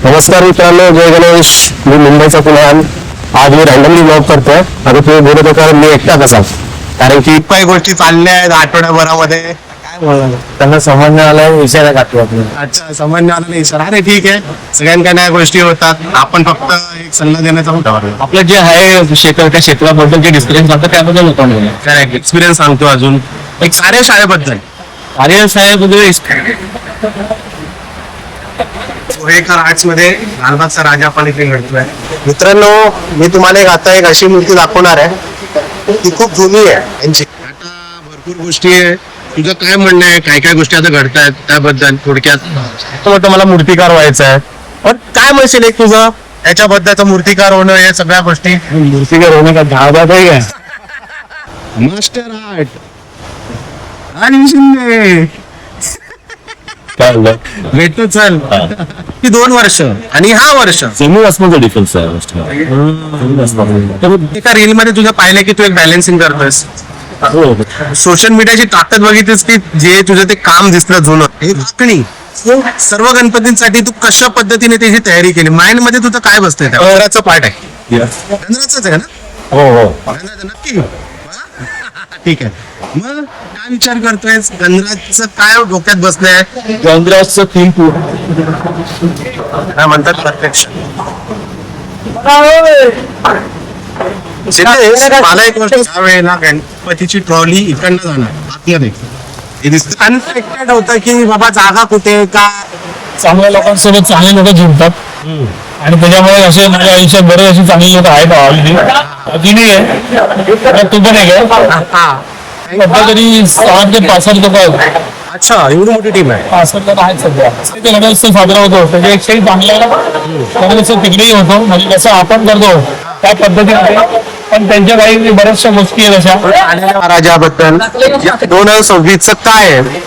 नमस्कार मित्रांनो, जय गणेश. मी मुंबईचा कुणाल. आज मी रॅन्डमली ब्लॉग करतोय. आता तुम्ही बोलत होता मी एकटा कसा, कारण की काही गोष्टी चालल्या आहेत आठवड्याभरामध्ये. काय बोलणार, त्यांना समजण्या आलाय विषयाला टाकतो आपण. अच्छा, समजण्या आला नाही सर. अरे ठीक आहे, सगळ्यांकडे गोष्टी होतात. आपण फक्त एक सल्ला देण्याचा होता. आपलं जे आहे क्षेत्र, त्या क्षेत्राबद्दल जे डिस्कशन करतात त्याबद्दल होतं. एक्सपिरियन्स सांगतो. अजून एक कार्यशाळेबद्दल. कार्यशाळेबद्दल गोहेकर आर्ट्स मध्ये लालबागचा राजा पण इथे घडतोय. मित्रांनो, मी तुम्हाला आता एक अशी मूर्ती दाखवणार आहे, ती खूप जुनी आहे यांची. आता भरपूर गोष्टी आहे. तुझं काय म्हणणं आहे, काय काय गोष्टी आता घडतायत त्याबद्दल थोडक्यात? म्हटलं मला मूर्तिकार व्हायचं आहे, पण काय म्हणशील एक तुझं याच्याबद्दल? मूर्तिकार होणं, या सगळ्या गोष्टी. मूर्तिकार होणे का धावत आहे मास्टर आर्ट आणि शिंदे काय भेटतो. चल, ती 2 वर्ष आणि हा वर्ष जमीन आसमानचा डिफरन्स आहे. एका रील मध्ये तुझं पाहिलं की तू एक बॅलन्सिंग करतोयस. सोशल मीडियाची ताकद बघितलीस की जे तुझं ते काम दिसलं जुनं, हे वाकणी सर्व गणपतींसाठी तू कशा पद्धतीने त्याची तयारी केली? माइंड मध्ये तुझं काय बसतंय? गणराचं पार्ट आहे. गणराचंच आहे ना? हो हो. गणराचं नक्की. ठीक आहे. मग काय विचार करतोय? गणराजचं काय डोक्यात बसलंय? गणराजचं थीम काय म्हणतात प्रत्यक्ष. मला एक गोष्ट, वेळेला गणपतीची ट्रॉली इकडनं जाणार आतमध्ये, हे दिसतं अनएक्सपेक्टेड होतं की बाबा जागा कुठे का. चांगल्या लोकांसोबत चांगले लोक जुळतात आणि त्याच्यामुळे असे माझ्या आयुष्यात बरेच अशी चांगली लोक आहेत. अजूनही आहे, तू पण आहे का? सध्या तरी 6 ते 65 लोक आहेत. अच्छा, एवढी मोठी टीम आहे. 65 लोक आहेत सध्या. ते गणेशोत्सव साजरा होतो त्याच्यापेक्षाही चांगला गणेशोत्सव तिकडेही होतो. म्हणजे कसं आपण करतो त्या पद्धतीने, पण त्यांच्या काही बऱ्याचशा गोष्टी आहेत अशा. महाराजाबद्दल 2026 काय आहे?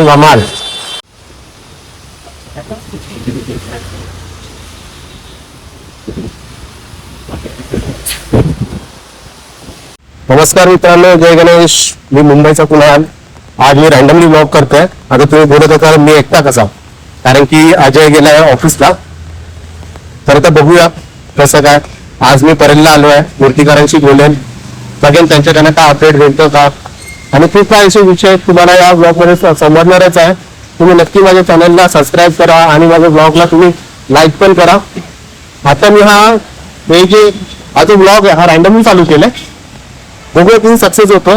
कमाल. नमस्कार मित्रांनो, जय गणेश. मी मुंबईचा कुणाल. आज मी रॅन्डमली ब्लॉग करतोय. आता तुम्ही बोलत होता मी एकटा कसा, कारण की अजय गेलाय ऑफिसला. तर आता बघूया कसं काय. आज मी परेलला आलो आहे, मूर्तिकारांशी बोलेन, बघेन त्यांच्याकडनं काय अपडेट भेटतो का. आणि खूप काही असे विषय तुम्हाला या ब्लॉग मध्ये समजणारच आहे. तुम्ही नक्की माझ्या चॅनलला सबस्क्राईब करा आणि माझ्या ब्लॉगला तुम्ही लाईक पण करा. आता मी हे जे जो ब्लॉग आहे हा रॅन्डमली चालू केलाय. बघूया तुम्ही सक्सेस होतो.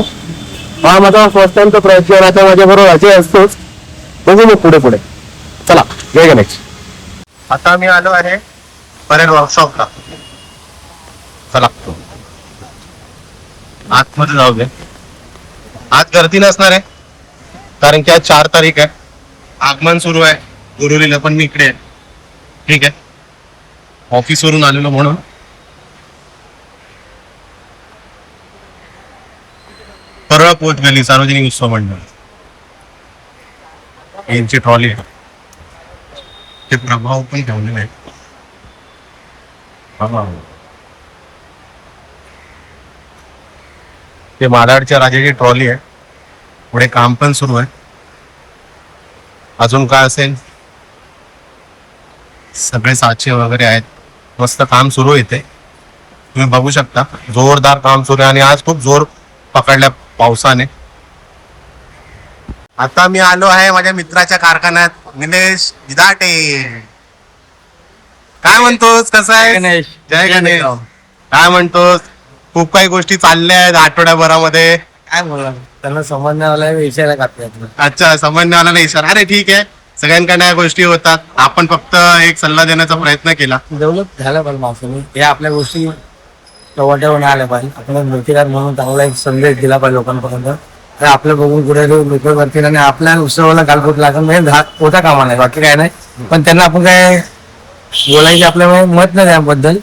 हा माझा फर्स्ट टाइमचा प्रयत्न आहे. आता माझ्या बरोबर अजय असतोच. बघू मग पुढे पुढे. चला, जय गणेश. आता मी आलो आहे परेल वर्कशॉपला. चला आतमध्ये जाऊ दे. आज गर्दी नसणार आहे, कारण की आज 4 तारीख आहे. आगमन सुरू आहे गुरुलीला, पण मी इकडे आहे. ठीक आहे, ऑफिस वरून आलेलो म्हणून. परवा पोच गेली सार्वजनिक उत्सव मंडळ यांची ट्रॉली आहे. ते प्रभाव पण ठेवलेले आहे. ते मालाडच्या राजाची ट्रॉली आहे. पुढे काम पण सुरू आहे. अजून काय असेल, सगळे साचे वगैरे आहेत. मस्त काम सुरू येते, तुम्ही बघू शकता. जोरदार काम सुरू आहे आणि आज खूप जोर पकडल्या पावसाने. आता मी आलो आहे माझ्या मित्राच्या कारखान्यात. निलेश विधाटे, काय म्हणतोस? कसं आहे? जय गणेश. काय म्हणतोस? खूप काही गोष्टी चालल्या आहेत आठवड्याभरामध्ये. काय बोलणार, त्यांना समजण्या आलाय विषयाला टाकतात. अच्छा, समजण्या आला नाही सर. अरे ठीक आहे, सगळ्यांकडे या गोष्टी होतात. आपण फक्त एक सल्ला देण्याचा प्रयत्न केला. डेव्हलप झालं पाहिजे माणसाने. या आपल्या गोष्टी वाट्यावर आल्या पाहिजे. आपण मूर्तिकार म्हणून चांगला एक संदेश दिला पाहिजे लोकांपर्यंत. तर आपलं बघून कुठे लोक करतील आणि आपल्या उत्सवाला गालबोट लागेल, म्हणजे होता कामा नाही, बाकी काय नाही. पण त्यांना आपण काय बोलायचे आपल्याला मत नाही त्याबद्दल.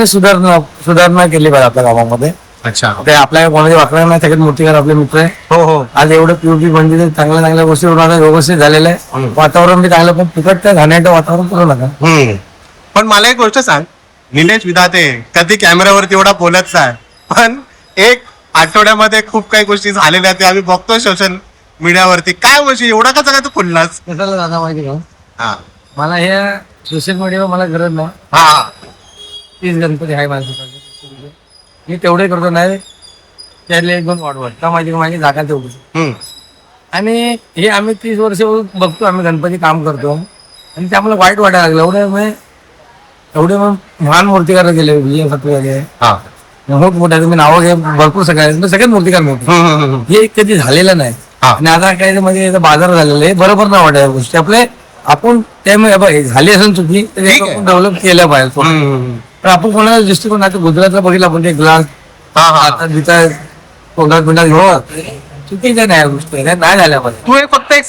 सुधारणा केली पाहिजे आपल्या कामामध्ये. अच्छा, ते आपल्या कोणाची वाकणार नाही. सगळ्यात मूर्तिकार आपले मित्र आहे. हो हो. आज एवढं प्युरिटी म्हणजे चांगल्या चांगल्या गोष्टी व्यवस्थित झालेल्या आहे. वातावरण बी चांगलं, पण फुकट घाण्याचं वातावरण करू नका. पण मला एक गोष्ट सांग, निलेश विधाते कधी कॅमेऱ्यावरती एवढा बोलत नाही, पण एक आठवड्यामध्ये खूप काही गोष्टी झालेल्या आहेत. आम्ही बघतो सोशल मीडियावरती काय म्हणजे एवढा का सगळं तू खोललास? कशाला दादा माहिती का, हा मला हे सोशल मीडियावर मला गरज नाही. हा तीच गणपती आहे माझ्या, मी तेवढे करतो नाही त्यातले 1-2 वाढवत का माहिती का, माझी जागा तेवढी. हम्म. आणि हे आम्ही 30 वर्ष बघतो, आम्ही गणपती काम करतो आणि ते आम्हाला वाईट वाटायला लागलं. एवढे मग महान मूर्तिकार गेले, विजय सत्वे हा मोठमोठ्या, तुम्ही नावं घ्या भरपूर, सगळ्यात मूर्तिकार मोठे. हे कधी झालेलं नाही. हा. आणि आता काय म्हणजे याचा बाजार झालेला आहे, बरोबर नाही वाटत या गोष्टी. आपले आपण त्यामुळे झाली असेल चुकी तर ठीक आहे. आपण डेव्हलप केल्या पाहिजे. पण आपण कोणाला दृष्टिकोन, आता गुजरातला बघितलं आपण ते ग्लास आता तिथं तोंडात बिंडात घेऊन, चुकीच्या नाही या गोष्टी, नाही झाल्या पाहिजे. तू एक फक्त एक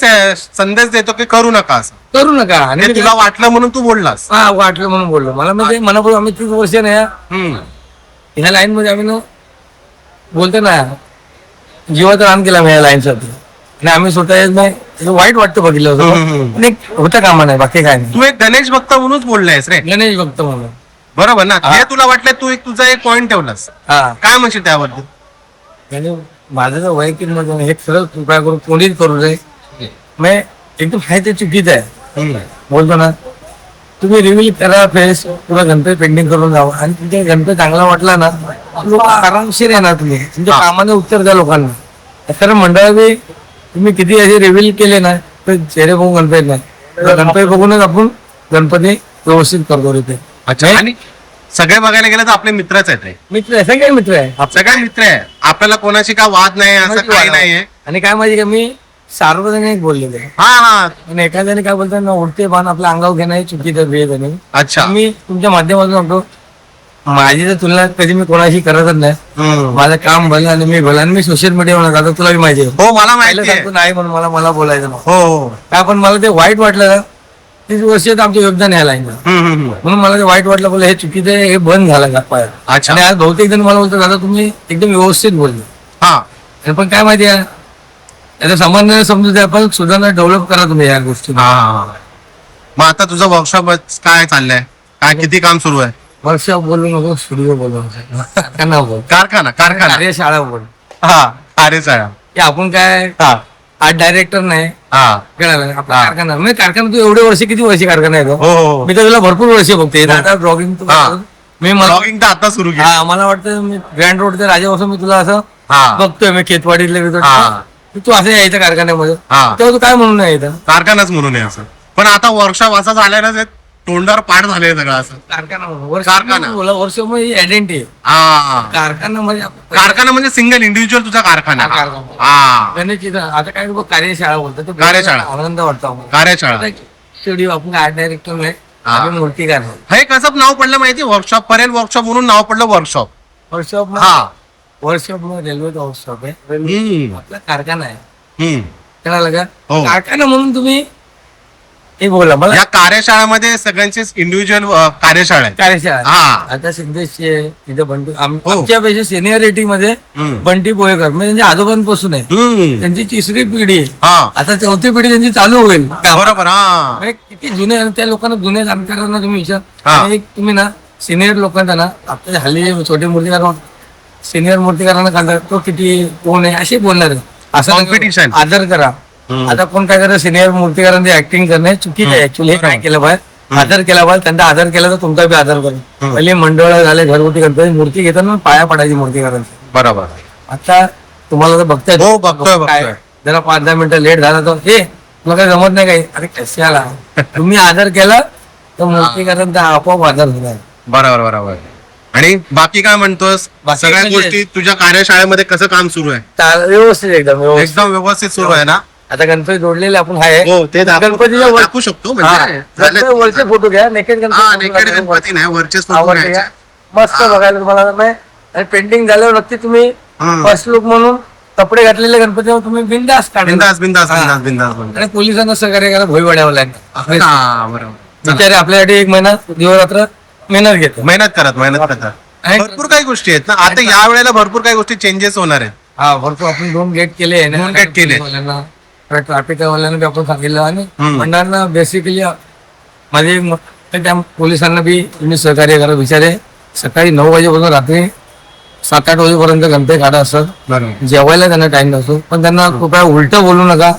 संदेश देतो की करू नका असं, करू नका. आणि हे तुला वाटलं म्हणून तू बोललास. हा वाटलं म्हणून बोललो. मला म्हणजे मनापूर्वी आम्ही 30 वर्ष नाही ह्या लाईन मध्ये आम्ही बोलतो ना, जीवाचं रान केला मी या लाईनसाठी. आणि आम्ही स्वतः येत नाही, हे वाईट वाटतं बघितलं होतं, पण एक होतं कामा नाही, बाकी काय नाही. तू एक गणेश भक्त म्हणूनच बोललायस रे, गणेश भक्त म्हणून. बरोबर ना? हे तुला वाटलं, तू एक तुझा एक पॉइंट ठेवलास, हा काय म्हणशील त्याबद्दल? आणि माझं जर वैयक्तिक मत हे खरंच कृपया करून कोणीच करू नये. मी एकदम आहे ते चुकीचं आहे बोलतो ना. तुम्ही रिव्हील करा फेस, पुरा गणपती पेंटिंग करून जावं आणि तुमच्या गणपती चांगला वाटला ना, लोक आरामशीर येणार. तुम्ही तुमच्या कामाने उत्तर द्या लोकांना. खरं मंडळाने तुम्ही किती असे रिव्हील केले ना, तर चेहरे बघून गणपती नाही, तर गणपती बघूनच आपण गणपती व्यवस्थित करतो इथे. अच्छा. आणि सगळे बघायला गेलं तर आपले मित्रच आहेत रे, मित्र आहे, सगळे मित्र आहे. सगळे मित्र आहे. आपल्याला कोणाशी का वाद नाही, असं काही नाहीये. आणि काय माहिती का, मी सार्वजनिक बोललेले आहे. हा हा आणि एखाद्याने काय बोलतात ना, उडते बाण आपल्या अंगावर घेणं हे चुकीचं वेळ आहे. अच्छा. मी तुमच्या माध्यमातून सांगतो, माझी तर तुलना कधी मी कोणाशी करतच नाही. माझं काम भलं आणि मी भलं, आणि मी सोशल मीडियावर आता तुला माहिती आहे, हो मला पहिलं माहिती आहे. सांगतो नाही म्हणून मला बोलायचं नाही. हो हो. काय पण मला ते वाईट वाटलं ना, 30 वर्षात आमचं योगदान यायला म्हणून मला ते वाईट वाटलं. बोललं हे चुकीचं आहे, हे बंद झालं का पाय. अच्छा. आणि आज बहुतेक जण मला बोलतात दादा तुम्ही एकदम व्यवस्थित बोलले. हा आणि पण काय माहिती आहे, याचा सामान्य समजून आपण सुधारणा डेव्हलप करा तुम्ही या गोष्टी. हा. मग आता तुझं वर्कशॉप काय चाललंय, काय किती काम सुरू आहे? वर्कशॉप बोलू नको, स्टुडिओ बोलू कारखाना बोल, कारखाना कार्यशाळा बोल. हा कार्यशाळा. की आपण काय हा आर्ट डायरेक्टर नाही, हा कळालं आपला कारखाना. म्हणजे कारखाना तू एवढे वर्ष, किती वर्ष कारखाना आहे तो? हो. मी तर तुला भरपूर वर्ष बघते आता ब्लॉगिंग. मी मला ब्लॉगिंग तर आता सुरू केलं. हा मला वाटतं मी ग्रँड रोड ते राजापासून मी तुला असं हा बघतोय, मी खेतवाडीतले हा. तू असं यायचं कारखान्यामध्ये, हा. तेव्हा तू काय म्हणून नाही यायचं कारखानाच म्हणून आहे असं. पण आता वर्कशॉप असा झालाय ना, तोंडावर पाठ झालंय सगळं असं. कारखाना कारखाना. वर्ष म्हणजे आयडेंटिटी हा कारखाना म्हणजे कारखाना म्हणजे सिंगल इंडिव्हिज्युअल तुझा कारखाना. हा, कारखाना. हा गणेशची आता काय बघ, कार्यशाळा बोलतो तो कार्यशाळा. आनंद वाटतो आम्हाला. कार्यशाळा. स्टुडिओ आपण आर्ट डायरेक्टर नाही, हा. आम्ही मूर्तिकार नाही. हे कसं नाव पडलं माहिती? वर्कशॉप पर्यंत वर्कशॉप म्हणून नाव पडलं वर्कशॉप. वर्कशॉप हा वर्कशॉप रेल्वेचा वर्कशॉप आहे, हम्म. आपला कारखाना आहे. हम्म. कळालं का? हो. कारखाना म्हणून तुम्ही हे बोला मला. या कार्यशाळामध्ये सगळ्यांची इंडिव्हिज्युअल कार्यशाळा आहे. कार्यशाळा हा आता सिद्धेशची आहे तिथे बंटी हो. आमच्यापेक्षा सिनियरिटी मध्ये हम्म. बंटी पोहेकर म्हणजे त्यांच्या आजोबांपासून आहे. हम्म. त्यांची 3री पिढी आहे, हा आता 4थी पिढी त्यांची चालू होईल. बरोबर. हा म्हणजे किती जुने आणि त्या लोकांना जुने जाणकारांना तुम्ही विचार. हा. आणि एक तुम्ही ना सिनियर लोकांना ना, आपल्या हल्ली जे छोटे मूर्तिकार सिनियर मूर्तिकारांना काढतात तो किती कोण आहे असे बोलणार आहे. असं Competition. आदर करा. आता कोण काय करत, सिनियर मूर्तिकारांची ऍक्टिंग करणे चुकीचं आहे. ऍक्च्युली काय केलं पाहिजे, आदर केला पाहिजे. त्यांचा आदर केला तर तुमचा बी आदर करेल. पहिले मंडळ झाले, घरगुती गणपती मूर्ती घेताना पाया पडायची मूर्तिकारांची. बरोबर. आता तुम्हाला तर बघताय, हो, बघतोय. काय जरा 5-10 मिनिटं लेट झाला तर हे तुला काही जमत नाही काही, अरे कसे आला. तुम्ही आदर केला तर मूर्तिकारांचा आपोआप आदर होणार. बरोबर बरोबर. आणि बाकी काय म्हणतोस? बाकी सगळ्या म्हणजे- गोष्टी तुझ्या कार्यशाळेमध्ये कसं काम सुरू आहे? व्यवस्थित एकदम व्यवस्थित. एकदम व्यवस्थित सुरू आहे ना? आता गणपती जोडलेले आपण आहे. हो ते गणपतीच्या वर- दाखवू शकतो म्हणजे गणपती वरचे फोटो घ्या, नेकेड हा नेकेड गणपती नाही, वरचेच फोटो आवडते घ्यायचे. का? मस्त बघायला तुम्हाला नाही. आणि पेंटिंग झाल्यावर नक्की तुम्ही हम्म. फर्स्ट लुक म्हणून कपडे घातलेले गणपतीवर तुम्ही बिंदास काढा. बिंदास बिंदास हा. बिंदास बिंदास बिंदास. आणि पोलिसांना सहकार्य करा, भोई वाड्यावर हा बरोबर. बिचारे आपल्यासाठी 1 महिना दिवसरात्र मेहनत घेतो. मेहनत करतात. आणि- भरपूर काही गोष्टी आहेत ना आता या वेळेला, भरपूर काही गोष्टी चेंजेस होणार आहेत. हा भरपूर आपण 2 गेट केले. 2 gate केले. ट्रॅफिक वाल्यांना बी आपण सांगितलं आणि हम्म. मंडळांना बेसिकली माझे त्या पोलिसांना बी तुम्ही सहकार्य करा. बिचारे सकाळी 9 वाजेपासून रात्री 7-8 वाजेपर्यंत गणपती काढत असतात. बरोबर. जेवायला त्यांना टाइम नसतो, पण त्यांना कृपया उलट बोलू नका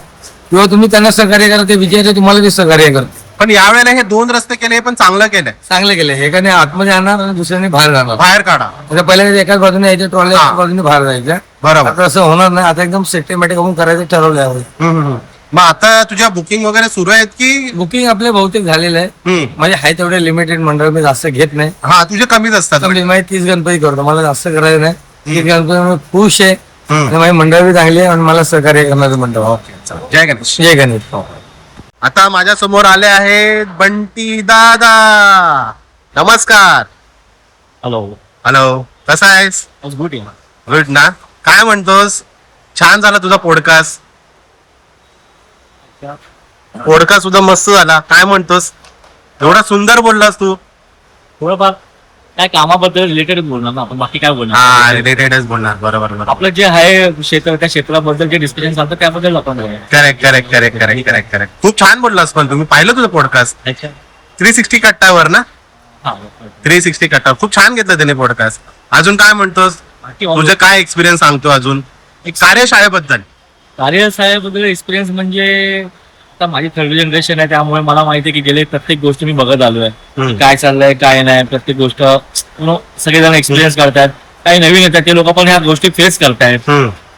किंवा तुम्ही त्यांना सहकार्य करा, ते विजयाचे तुम्हाला ते सहकार्य करते. पण यावेळेला हे 2 रस्ते केले पण चांगलं केलंय. चांगले केले. एकाने आतमध्ये आणणार आणि दुसऱ्याने बाहेर जाणार. बाहेर काढा. म्हणजे पहिले एकाच बाजूने यायच्या ट्रॉल्या, हा. एकाच बाजूने बाहेर जायच्या. बरोबर. आता असं होणार नाही. आता एकदम सिस्टमॅटिक आपण करायचं ठरवलं आहे. मग आता तुझ्या बुकिंग वगैरे सुरू आहेत की? बुकिंग आपले बहुतेक झालेलं आहे. म्हणजे आहे तेवढे लिमिटेड मंडळ, मी जास्त घेत नाही. हा, तुझे कमीच असतात. मी 30 गणपती करतो, मला जास्त करायचं नाही. 30 गणपती मी खुश आहे आणि माझी मंडळ बी चांगली आहे आणि मला सहकार्य करणारे मंडळ. जय गणेश. जय गणेश. आता माझ्या समोर आले आहेत बंटी दादा. नमस्कार. हॅलो. हॅलो, कसा आहेस? गुड. गुड ना. काय म्हणतोस? छान झाला तुझा पॉडकास्ट. पॉडकास्ट सुद्धा मस्त झाला. काय म्हणतोस? एवढा सुंदर बोललास तू. थोडंफार काय कामाबद्दल रिलेटेड बोलणार ना आपण, बाकी काय हा, बोलणार. रिलेटेडच बोलणार. बरोबर बरोबर. आपलं जे आहे क्षेत्र, त्या क्षेत्राबद्दल जे डिस्कशन चालतं त्याबद्दल आपण बोलूया. Correct correct correct correct correct correct. खूप छान बोललास. पण तुम्ही पाहिलं तुझं पॉडकास्ट अच्छा. 360 कट्टावर ना? हा. 360 कट्टा खूप छान घेतलं त्याने पॉडकास्ट. अजून काय म्हणतोस? बाकी तुझं काय एक्सपिरियन्स सांगतो अजून कार्यशाळेबद्दल? कार्यसाहेबद्दल एक्सपिरियन्स म्हणजे आता माझी 3rd जनरेशन आहे, त्यामुळे मला माहिती आहे की गेले प्रत्येक गोष्ट मी बघत आलोय. काय चाललंय काय नाही, प्रत्येक गोष्ट सगळेजण एक्सपिरियन्स करतात. काही नवीन येतात ते लोक पण ह्या गोष्टी फेस करतायत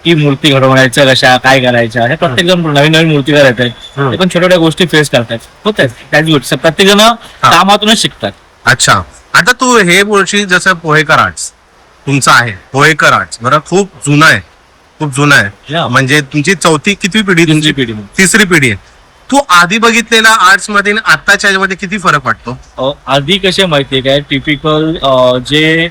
की मूर्ती घडवण्याच्या कशा, काय करायच्या. हे प्रत्येक जण नवीन नवीन मूर्तीकार येत आहेत, ते पण छोट्या छोट्या गोष्टी फेस करतात. होत आहेत त्याच गोष्टी, प्रत्येक जण कामातूनच शिकतात. अच्छा, आता तू हे बोलशील जसं पोहेकर आर्ट्स तुमचं आहे. पोहेकर आर्ट्स बरं खूप जुनं आहे, खूप जुनं आहे. Yeah. म्हणजे तुमची चौथी कितवी पिढी? तुमची पिढी. तिसरी पिढी आहे. तू आधी बघितलेला आर्ट्स मध्ये आणि आत्ताच्या ह्याच्यामध्ये किती फरक वाटतो? आधी कसे माहितीये काय, टिपिकल जे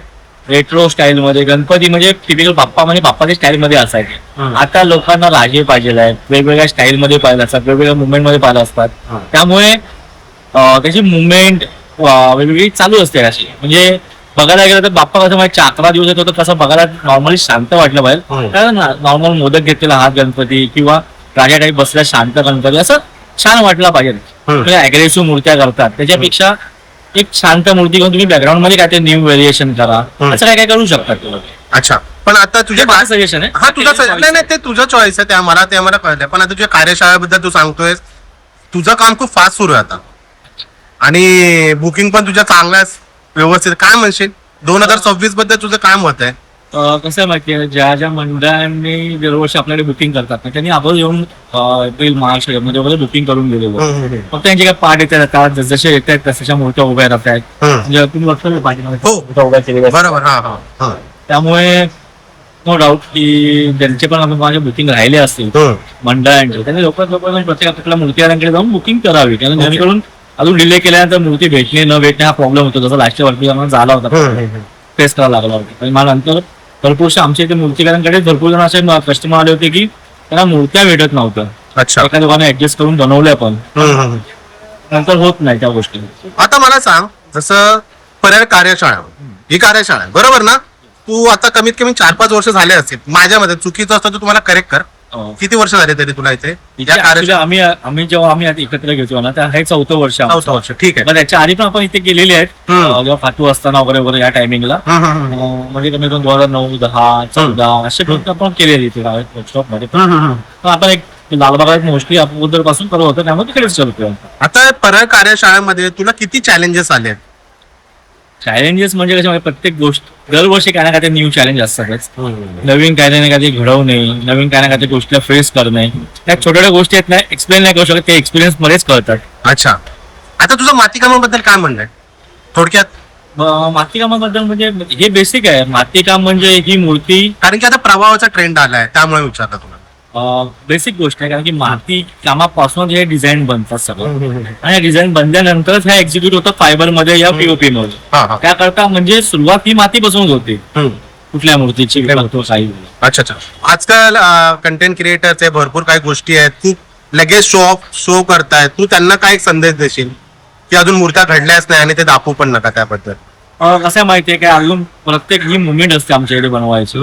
रेट्रो स्टाईल मध्ये गणपती म्हणजे टिपिकल बाप्पा म्हणजे बाप्पाच्या स्टाईल मध्ये असायचे. आता लोकांना राजे पाहिजे आहेत, वेगवेगळ्या स्टाईल मध्ये पाहिजे असतात, वेगवेगळ्या मुवमेंट मध्ये पाहिजे असतात. त्यामुळे त्याची मुवमेंट वेगवेगळी चालू असते अशी. म्हणजे बघायला गेलं तर बाप्पा कसं म्हणजे 11 दिवस येतो तर कसं बघायला नॉर्मली शांत वाटलं पाहिजे. कारण नॉर्मल मोदक घेतलेला हात गणपती किंवा राजा टाईप बसलेला शांत गणपती असं छान वाटलं पाहिजे. अग्रेसिव्ह मूर्त्या करतात त्याच्यापेक्षा एक शांत मूर्ती घेऊन तुम्ही बॅकग्राऊंड मध्ये काय ते न्यू व्हेरिएशन करा, असं काय काय करू शकतात तुम्ही. अच्छा, पण आता तुझ्या सजेशन आहे. हा तुझा नाही नाही, ते तुझं चॉईस आहे, ते आम्हाला कळलंय. पण आता तुझ्या कार्यशाळेबद्दल तू सांगतोय, तुझं काम खूप फास्ट सुरू आहे आता आणि बुकिंग पण तुझ्या चांगल्या व्यवस्थित. काय म्हणशील 2026 बद्दल तुझं काय मत आहे? कसं आहे माहितीये, ज्या ज्या मंडळांनी दरवर्षी आपल्याकडे बुकिंग करतात ना, त्यांनी अगोदर येऊन एप्रिल मार्च मध्ये वगैरे बुकिंग करून दिलेलं. फक्त त्यांचे काय पार्ट येतात, आता जसे येत आहेत तशा मूर्त्या उभ्या राहतात. म्हणजे तुम्ही बघता पाहिजे उभ्या केलेल्या असतात. बरोबर. हा हा हा. त्यामुळे नो डाऊट की ज्यांचे पण माझे बुकिंग राहिले असतील मंडळांचे, त्यांनी लोकांना प्रत्येक आपल्या मूर्तीकारांकडे जाऊन बुकिंग करावी. कारण जेणेकरून अजून डिले केल्यानंतर मूर्ती भेटणे न भेटणे हा प्रॉब्लेम होतो. जसं लास्टच्या वर्षी झाला होता, फेस करावा लागला होता. आणि मला नंतर भरपूरशा आमच्या इथे मूर्तीकारांकडे भरपूर जण असे कस्टमर आले होते की त्यांना मूर्त्या भेटत नव्हत्या. अच्छा, एका लोकांना ऍडजस्ट करून बनवल्या पण नंतर होत नाही त्या गोष्टी. आता मला सांग, जसं पर्याय कार्यशाळा ही कार्यशाळा आहे बरोबर ना? तू आता कमीत कमी 4-5 वर्ष झाले असतील. माझ्या मध्ये चुकीचं असतं तू तुम्हाला करेक्ट कर. किती वर्ष झाले तरी तुला इथे या कार्यशाळा? आम्ही जेव्हा आता एकत्र घेतो ना, त्या हे 4थं वर्ष आहे. 4थं वर्ष, ठीक आहे. पण त्याच्या आधी पण आपण इथे गेलेले आहेत, जेव्हा फाटू असताना वगैरे वगैरे या टायमिंगला. म्हणजे कमी करून 2009, 10, 14 असे पण आपण केलेले इथे वर्कशॉप मध्ये. पण आपण एक लालबाग मोस्टली अगोदर पासून करत होतं, त्यामुळे तिकडेच करतोय. आता पर्याय कार्यशाळेमध्ये तुला किती चॅलेंजेस आले? चॅलेंजेस म्हणजे कसे, प्रत्येक गोष्ट दरवर्षी काय ना काय न्यू चॅलेंज असतातच. नवीन काय ना काय घडवणे, नवीन काय ना काय गोष्टीला फेस करणे. त्या छोट्या छोट्या गोष्टी आहेत ना, एक्सप्लेन नाही करू शकत, ते एक्सपिरियन्स मध्येच कळतात. अच्छा, आता तुझं मातीकामाबद्दल काय म्हणणं आहे थोडक्यात? मातीकामाबद्दल म्हणजे हे बेसिक आहे. मातीकाम म्हणजे ही मूर्ती, कारण की आता प्रभावाचा ट्रेंड आलाय त्यामुळे विचारलं तुला. बेसिक गोष्ट आहे. कारण की माती कामापासून हे डिझाईन बनतात सगळं, आणि डिझाईन बनल्यानंतरच हे एक्झिक्यूट होतं फायबर मध्ये या पीओपी मध्ये. त्याकरता म्हणजे सुरुवात ही मातीपासून होते कुठल्या मूर्तीची काही. अच्छा अच्छा, आजकाल कंटेंट क्रिएटरचे भरपूर काही गोष्टी आहेत, खूप लगेच शो करतायत. तू त्यांना काय एक संदेश देशील की अजून मूर्त्या घडल्याच नाही आणि ते दाखवू पण नका त्याबद्दल? कसं माहितीये काय, अजून प्रत्येक ही मुवमेंट असते आमच्याकडे बनवायची.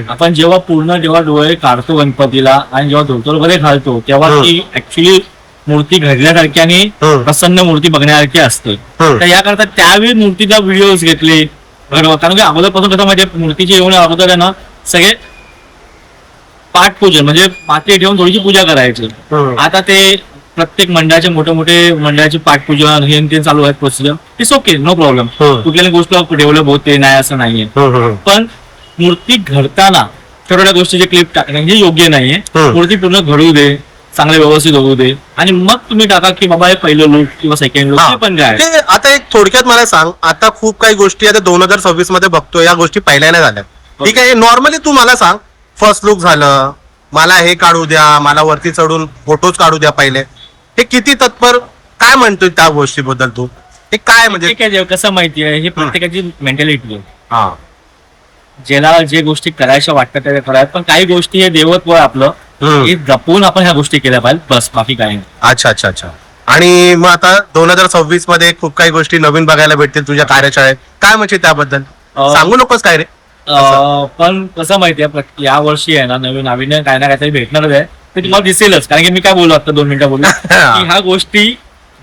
आपण जेव्हा डोळे काढतो गणपतीला आणि जेव्हा धोतर वगैरे घालतो, तेव्हा ती ऍक्च्युली मूर्ती घडल्यासारखी आणि प्रसन्न मूर्ती बघण्यासारखी असते. तर याकरता त्यावेळी मूर्तीचा व्हिडिओज घेतले घडवा. कारण की अगोदरपासून कसं माहितीये, मूर्तीची येऊन अगोदर आहे ना सगळे पाठपूजन म्हणजे माती ठेवून थोडीशी पूजा करायची. आता ते प्रत्येक मंडळाचे मोठे मंडळाचे पाठपूजन हे आणि ते चालू आहेत procedure. It's okay, no problem. कुठल्याही गोष्ट डेव्हलप होते नाही असं नाहीये. पण मूर्ती घडताना छोट्या गोष्टीचे क्लिप टाकणे हे योग्य नाहीये. मूर्ती पूर्ण घडू दे, चांगले व्यवस्थित होऊ दे, आणि मग तुम्ही टाका की बाबा हे पहिलं लूक किंवा सेकंड लूक ते पण काय. ते आता एक थोडक्यात मला सांग, आता खूप काही गोष्टी आता 2026 मध्ये बघतो, या गोष्टी पहिल्या नाही झाल्या. ठीक आहे, नॉर्मली तू मला सांग, फर्स्ट लुक झालं, मला हे काढू द्या, मला वरती चढून फोटोज काढू द्या पहिले, हे किती तत्पर, काय म्हणतोय त्या गोष्टीबद्दल तू? हे काय म्हणजे ठीक आहे, कसं माहितीये, ही प्रत्येकाची मेंटॅलिटी आहे. हा ज्याला जे गोष्टी करायच्या वाटतात त्या करायला, पण काही गोष्टी हे देवत्व आहे आपलं, हे जपून आपण ह्या गोष्टी केल्या पाहिजे, बस बाकी काही नाही. अच्छा अच्छा अच्छा. आणि मग आता 2026 मध्ये खूप काही गोष्टी नवीन बघायला भेटतील तुझ्या कार्यशाळेत, काय म्हणजे त्याबद्दल सांगू नकोस काय रे? पण कसं माहितीये, या वर्षी आहे ना नवीन नाविन्य काय ना काहीतरी भेटणारच आहे, ते तुम्हाला दिसेलच. कारण की मी काय बोललो आता 2 मिनिटं बोललो की ह्या गोष्टी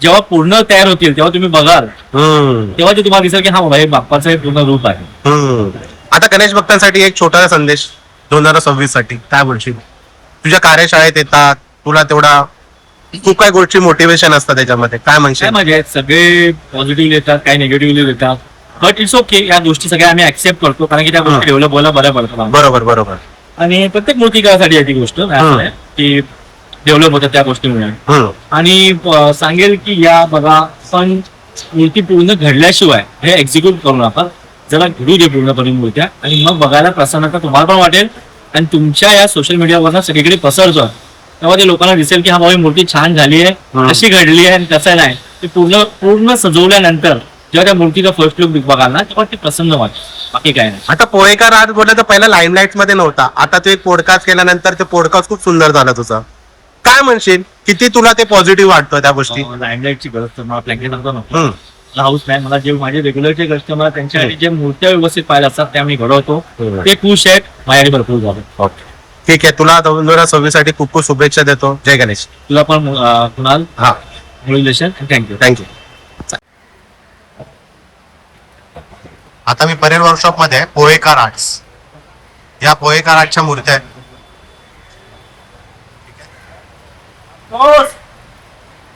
जेव्हा पूर्ण तयार होतील तेव्हा तुम्ही बघाल, तेव्हा ते तुम्हाला दिसेल की हा बाबा हे बाप्पाचं हे पूर्ण रूप आहे. आता गणेश भक्तांसाठी एक छोटासा संदेश 2026 साठी काय बोलशील? तुझ्या कार्यशाळेत येतात, तुला तेवढा खूप काही गोष्टी मोटिवेशन असतात त्याच्यामध्ये, काय काय म्हणशील? म्हणजे सगळे पॉझिटिव्ह येतात, काही निगेटिव्ह येतात, बट इट्स ओके. या गोष्टी सगळ्या आम्ही ऍक्सेप्ट करतो, कारण की त्या गोष्टी डेव्हलप व्हायला बऱ्या पडतात. बरोबर बरोबर. आणि प्रत्येक मूर्तिकारासाठी आहे ती गोष्ट की डेव्हलप होतात त्या गोष्टीमुळे. आणि सांगेल की या बघा, पण मूर्ती पूर्ण घडल्याशिवाय हे एक्झिक्यूट करू नका, जरा घडू दे पूर्णपणे मूर्त्या, आणि मग बघायला प्रसन्नता तुम्हाला पण वाटेल. आणि तुमच्या या सोशल मीडियावर सगळीकडे पसरतो, तेव्हा ते लोकांना दिसेल की हा बाबा मूर्ती छान झाली आहे, कशी घडली आहे, आणि कसं नाही ते पूर्ण सजवल्यानंतर जेव्हा त्या मूर्तीचा फर्स्ट लुक बघाल ना, तेव्हा ते प्रसन्न वाटतं, बाकी काय नाही. आता पोहेकर आज बोलला तर पहिला लाईमलाईट मध्ये नव्हता, आता तू एक पॉडकास्ट केल्यानंतर ते पॉडकास्ट खूप सुंदर झालं तुझं, काय म्हणशील? किती तुला ते पॉझिटिव्ह वाटतं त्या गोष्टी? लाईमलाईटची गरज तर मला ब्लँकेट नव्हतं हाऊस नाही. मला जे माझे रेग्युलरचे कस्टमर त्यांच्यासाठी जे मूर्त्या व्यवस्थित पाहिजे असतात त्या मी घडवतो, ते खुश आहेत, माझ्याकडे भरपूर झालं. ओके, ठीक आहे. तुला 2026 साठी खूप खूप शुभेच्छा देतो. जय गणेश. तुला पण कुणाल, हा, थँक्यू. थँक्यू. आता मी परेल वर्कशॉप मध्ये आहे, पोहेकर आर्ट्स. या पोहेकर आर्टच्या मूर्त्या आहेत.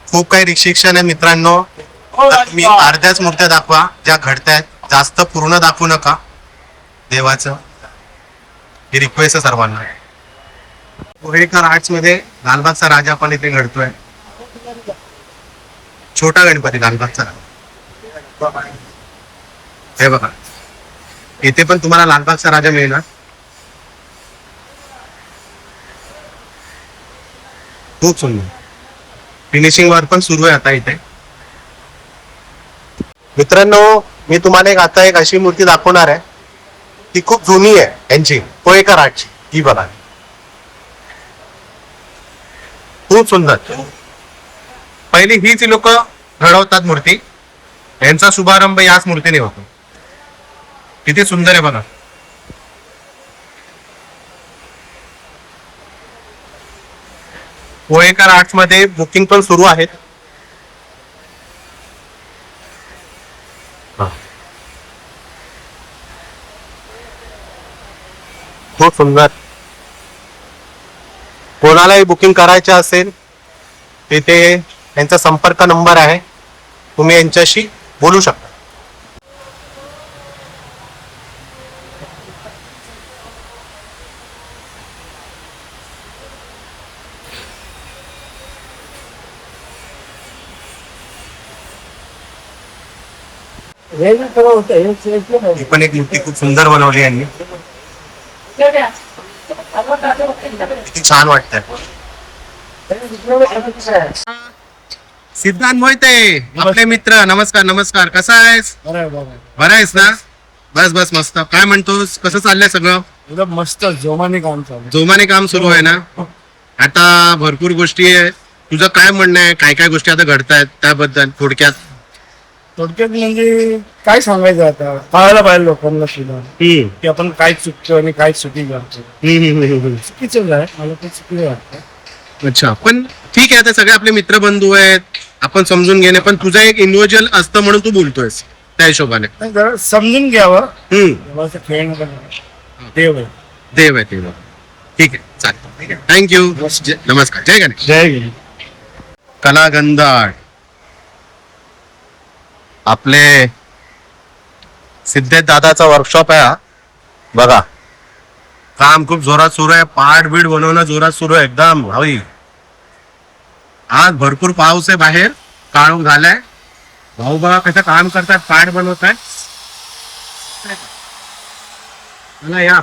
खूप काही शिक्षण आहे मित्रांनो. तर तुम्ही अर्ध्याच मूर्त्या दाखवा ज्या घडतायत, जास्त पूर्ण दाखवू नका देवाचं, ही रिक्वेस्ट आहे सर्वांना. पोहेकर आर्ट्स मध्ये लालबागचा राजा पण इथे घडतोय, छोटा गणपती लालबागचा राजा. हे बघा, इथे पण तुम्हाला लालबागचा राजा मिळणार. खूप सुंदर फिनिशिंग वर्क पण सुरू आहे आता इथे. मित्रांनो, मी तुम्हाला आता एक अशी मूर्ती दाखवणार आहे, ती खूप जुनी आहे यांची, पोहेकर आर्टची. ही बघा, खूप सुंदर. पहिली हीच लोक घडवतात मूर्ती, यांचा शुभारंभ याच मूर्तीने होतो. किती सुंदर आहे बघा. पोहेकर आर्ट्स मध्ये बुकिंग पण सुरू आहेत. खूप सुंदर. कोणालाही बुकिंग करायचे असेल तिथे यांचा संपर्क नंबर आहे, तुम्ही यांच्याशी बोलू शकता. ही पण एक मूर्ती खूप सुंदर बनवली यांनी, किती छान वाटतंय. सिद्धांत मोहिते आपले मित्र, नमस्कार. नमस्कार, कसा आहेस? बरा आहेस ना? बस बस मस्त. काय म्हणतोस, कसं चाललंय सगळं? एकदम मस्त जोमाने काम चालू. जोमाने काम सुरू आहे ना? आता भरपूर गोष्टी आहे, तुझं काय म्हणणं आहे? काय काय गोष्टी आता घडतायत त्याबद्दल थोडक्यात म्हणजे काय सांगायचं, आता कळायला पाहिजे लोकांना सुद्धा की आपण काय चुकतो आणि काय चुकी करतो. चुकीचं आहे, मला ते चुकीचं वाटतं. अच्छा, पण ठीक आहे, आता सगळे आपले मित्रबंधू आहेत, आपण समजून घेणे, पण तुझं एक इंडिव्हिज्युअल असतं म्हणून तू बोलतोयस. त्या हिशोबाने जरा समजून घ्यावं हम्म खेळ नका करू. देव आहे. देव आहे देव. ठीक आहे चालेल थँक्यू. नमस्कार. जय गणेश. जय हिंद. कलागंध आर्ट आपले सिद्धेश दादाचा वर्कशॉप आहे हा. बघा काम खूप जोरात सुरू आहे. पाट बीट बनवणं जोरात सुरू आहे एकदम भाई. आज भरपूर पाऊस आहे बाहेर. काळोख झालाय. भाऊ बघा कसं काम करतात. पाट बनवत आहे. चला या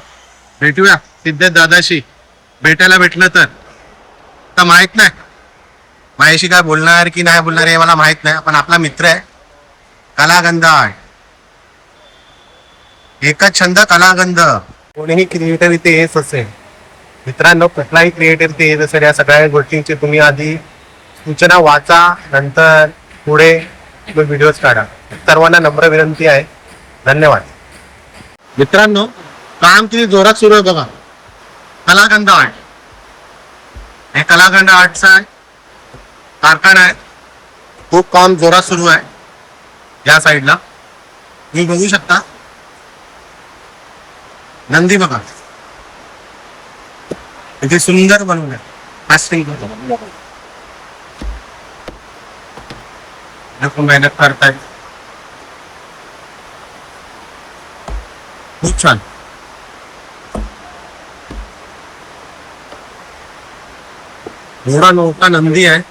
भेटूया सिद्धेश दादाशी. भेटायला भेटलं तर माहित नाही माझ्याशी काय बोलणार की नाही बोलणार हे मला माहित नाही. पण आपला मित्र आहे कलागंध आर्ट. एकच छंद कलागंध. कोणीही क्रिएटिव्हिटी येत असेल मित्रांनो, कुठलाही क्रिएटिव्हिटी येत असेल या सगळ्या गोष्टींची तुम्ही आधी सूचना वाचा, नंतर पुढे व्हिडिओज काढा. सर्वांना नम्र विनंती आहे. धन्यवाद. मित्रांनो काम किती जोरात सुरू आहे बघा. कलागंध आर्ट हे कलागंध आर्टचा कारखाना आहे. खूप काम जोरात सुरू आहे या साईडला. तुम्ही बघू शकता नंदी बघा किती सुंदर बनवलं. कास्टिंग मेहनत करतायत. खूप छान. एवढा मोठा नंदी आहे.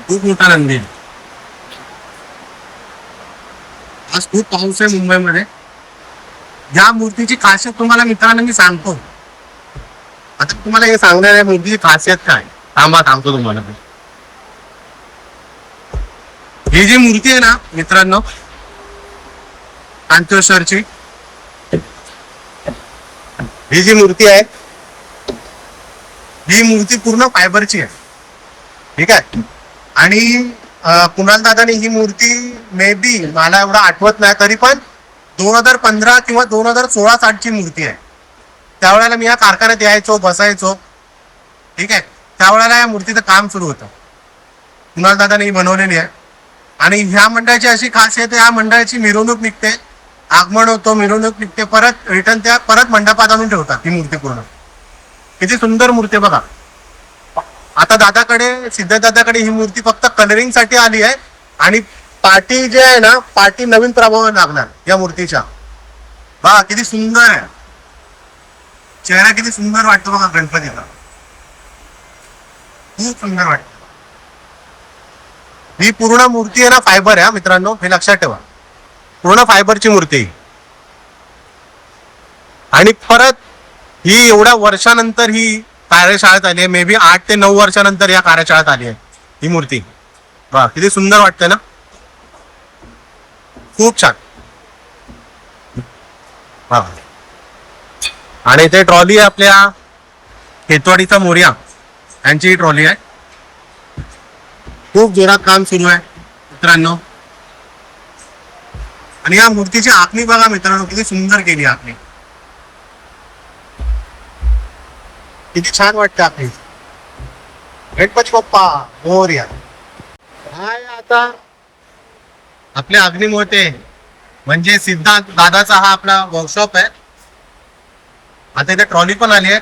खूप मोठा नंदी आहे. आज खूप पाऊस आहे मुंबईमध्ये. या मूर्तीची खासियत तुम्हाला मित्रांनो मी सांगतो. आता तुम्हाला हे सांगणार आहे मूर्तीची खासियत काय. थांबा सांगतो तुम्हाला. ही जी मूर्ती आहे ना मित्रांनो कांतेश्वरची, ही जी मूर्ती आहे ही मूर्ती पूर्ण फायबरची आहे. ठीक आहे. आणि कुणाल दादाने ही मूर्ती मे बी मला एवढं आठवत नाही तरी पण 2015 किंवा 2016 सालची मूर्ती आहे. त्यावेळेला मी या कारखान्यात यायचो, बसायचो. ठीक आहे. त्यावेळेला या मूर्तीचं काम सुरू होतं. कुणाल दादाने ही बनवलेली आहे. आणि ह्या मंडळाची अशी खासियत आहे, ह्या मंडळाची मिरवणूक निघते, आगमन होतो, मिरवणूक निघते, परत रिटर्न त्या परत मंडपात आणून ठेवतात ही मूर्ती पूर्ण. किती सुंदर मूर्ती आहे बघा. आता दादाकडे सिद्धेश दादाकडे ही मूर्ती फक्त कलरिंग साठी आली आहे. आणि पाटी जे आहे ना पाटी नवीन प्रभाव लागणार या मूर्तीच्या. बघा किती सुंदर आहे. चेहरा किती सुंदर वाटतो बघा गणपतीचा. खूप सुंदर वाटतं. ही पूर्ण मूर्ती आहे ना फायबर आहे मित्रांनो, हे लक्षात ठेवा. पूर्ण फायबरची मूर्ती. आणि परत ही एवढ्या वर्षानंतर ही कार्यशाळेत आली आहे. मे बी 8 ते 9 वर्षानंतर या कार्यशाळेत आली आहे ही मूर्ती. बघा किती सुंदर वाटतंय ना. खूप छान. आणि इथे ट्रॉली आहे आपल्या खेतवाडीचा मोर्या यांची ट्रॉली आहे. खूप जोरात काम सुरू आहे मित्रांनो. आणि या मूर्तीची आखणी बघा मित्रांनो किती सुंदर केली आखणी. किती छान वाटतं आखणी. गणपती बाप्पा मोरया. हाय आता आपल्या अग्निमोते म्हणजे सिद्धांत दादाचा हा आपला वर्कशॉप आहे. आता इथे ट्रॉली पण आली आहे.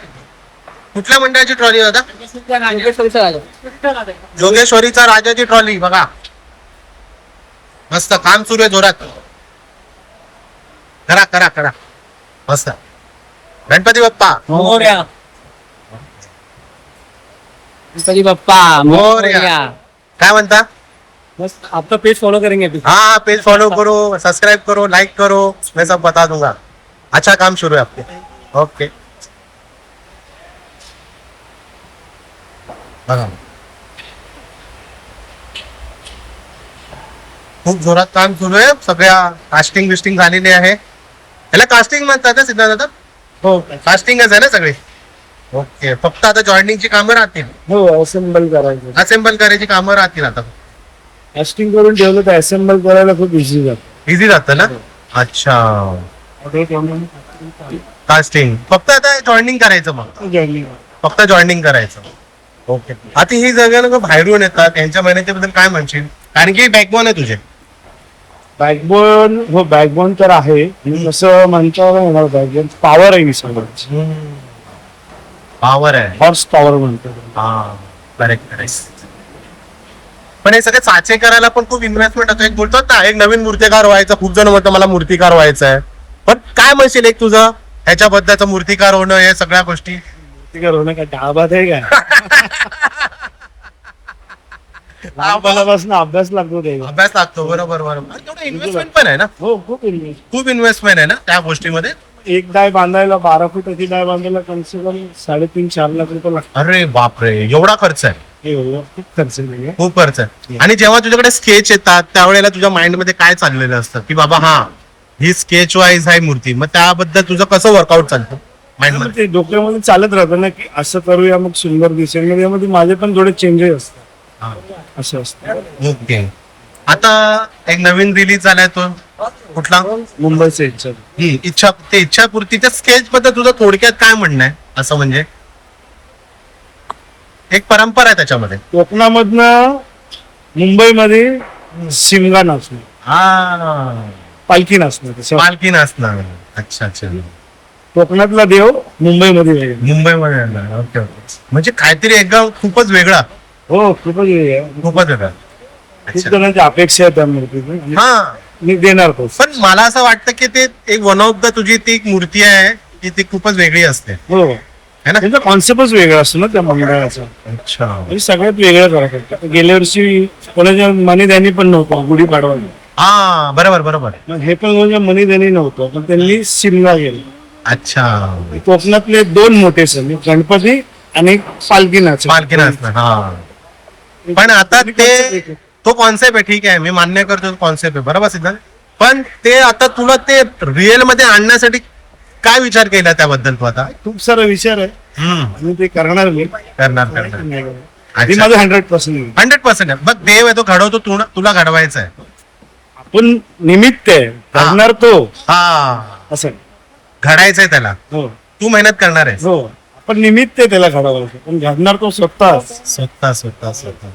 कुठल्या मंडळाची ट्रॉली दादा. जोगेश्वरीचा राजाची ट्रॉली बघा. मस्त काम सुरू आहे जोरात. करा करा करा मस्त. गणपती बाप्पा मोरया. गणपती बाप्पा मोरया. काय म्हणता. बस आपका पेज फॉलो करेंगे अभी. हाँ पेज फॉलो करो, सब्सक्राइब करो, लाइक करो, मैं सब बता दूंगा. अच्छा काम शुरू है आपके. ओके. बघा खूप जोरात काम सुरू आहे. सगळ्या कास्टिंग बिस्टिंग झालेली आहे. याला कास्टिंग म्हणतात ना सिद्धांत दादा. हो कास्टिंगच आहे ना सगळी. ओके. फक्त आता जॉईनिंगची कामं राहतील. हो असेंबल करायचं. असेंबल करायची कामं राहतील आता. कास्टिंग करून ठेवलं तर असेंबल करायला खूप इझी जातं. इझी जातं ना. अच्छा कास्टिंग फक्त आता जॉईनिंग करायचं. मग फक्त जॉईनिंग करायचं. ओके. आता ही जगा लोक बाहेरून येतात त्यांच्या मेहनतीबद्दल काय म्हणशील. कारण की बॅकबोन आहे तुझे. बॅकबोन हो बॅकबोन तर आहे आणि कसं म्हणता येणार बॅकबोन पॉवर आहे सगळं पॉवर आहे. हॉर्स पॉवर म्हणतो हा करेक्ट करेक्ट. पण हे सगळे साचे करायला पण खूप इन्व्हेस्टमेंट होतं. एक बोलतो ना एक नवीन मूर्तिकार व्हायचं, खूप जण म्हणतात मला मूर्तिकार व्हायचं आहे. पण काय म्हणशील एक तुझं ह्याच्याबद्दलचं मूर्तिकार होणं हे सगळ्या गोष्टी? होणं काय डाबात आहे काय लहानपणापासून अभ्यास लागतो ते अभ्यास लागतो. बरोबर बरोबर. आणि तेवढं इन्व्हेस्टमेंट पण आहे ना, हो खूप invest. खूप इन्व्हेस्टमेंट आहे ना त्या गोष्टीमध्ये. एक डाय बांधायला 12 फुटाची डाय बांधायला कम से कम 3.5-4 लाख रुपये लागतात. अरे बापरे, एवढा खर्च आहे? हे हो, खूप खर्च नाही खूप खर्च आहे. आणि जेव्हा तुझ्याकडे स्केच येतात त्यावेळेला तुझ्या माइंड मध्ये काय चाललेलं असतं की बाबा हा ही स्केच वाईज आहे मूर्ती, मग त्याबद्दल तुझं कसं वर्कआउट चालतं माइंड मध्ये? ते डोक्यामध्ये चालत राहतं ना की असं करूया मग सुंदर दिसेल. मग यामध्ये माझे पण थोडे चेंजेस असतात असं असतं. ओके. आता एक नवीन रिलीज झालाय तो कुठला? मुंबईचं इच्छा इच्छा. ते इच्छापूर्तीच्या स्केच बद्दल तुझं थोडक्यात काय म्हणणं आहे? असं म्हणजे एक परंपरा आहे त्याच्यामध्ये. कोकणामधनं मुंबईमध्ये शिमगा नाचणं, हा, पालखी नाचणं तसं. पालखी नाचणार. अच्छा अच्छा. कोकणातला देव मुंबईमध्ये वेगळा. मुंबईमध्ये येणार. Okay okay. म्हणजे काहीतरी एकदम खूपच वेगळा. हो खूपच वेगळा. खूपच वेगळा. खूप अच्छा. जणांची अपेक्षा आहे त्या मूर्तीची आणि हा, मी देणार तो. पण मला असं वाटतं की ते एक वन ऑफ द तुझी ती एक मूर्ती आहे की ती खूपच वेगळी असते हो है ना? त्यांचा कॉन्सेप्टच वेगळा असतो ना त्या मंडळाचा. अच्छा. म्हणजे सगळ्यात वेगळं करायचं. गेल्या वर्षी कोणाच्या मनी त्यांनी पण नव्हतं गुढीपाडवा, हा बरोबर बरोबर. मग हे पण कोणाच्या मनी त्यांनी नव्हतं पण त्यांनी शिमगा गेलं. अच्छा. कोकणातले 2 मोठे सण गणपती आणि पालखी नाच. पालखी नाचणार. हा, पण आता ते तो कॉन्सेप्ट आहे, ठीक आहे, मी मान्य करतो कॉन्सेप्ट आहे, बरोबर सिद्धांत. पण ते आता तुला ते रिअल मध्ये आणण्यासाठी काय विचार केला त्याबद्दल तू आता? खूप सारा विचार आहे आणि ते करणार मी. करणार करणार. हे अच्छा. माझं 100% 100% आहे. बघ देव आहे तो घडवतो, तुला घडवायचा आहे. आपण निमित्त आहे करणार तो हा, असं. घडायचंय त्याला, हो तू मेहनत करणार आहे. हो आपण निमित्त आहे त्याला घडवायचं पण घडणार तो स्वतः. स्वतः स्वतः स्वतः.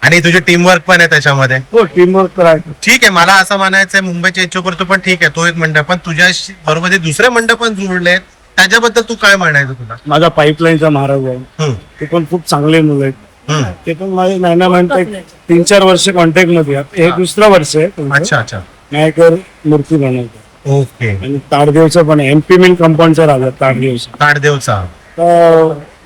आणि तुझी टीमवर्क पण आहे त्याच्यामध्ये. हो टीमवर्क तर आहे. ठीक आहे, मला असं म्हणायचंय मुंबईच्या इच्छुक पण ठीक आहे, तो एक मंडळ, पण तुझ्या बरोबर जे दुसरे मंडळ पण जुळले त्याच्याबद्दल तू काय म्हणायचं तुला? माझा पाईपलाईनचा महाराज आहे, हम्म, ते पण खूप चांगले मुलं आहेत. हम्म. ते पण माझे नाना म्हणतात 3-4 वर्ष कॉन्टॅक्ट मध्ये आहेत. हे दुसरं वर्ष आहे त्यांचं. अच्छा अच्छा. नायकर मूर्ती बनवतो. ओके. आणि ताडदेवचं पण आहे. MP मिल कंपाऊंडचा राजा ताडदेवचा. ताडदेवचा.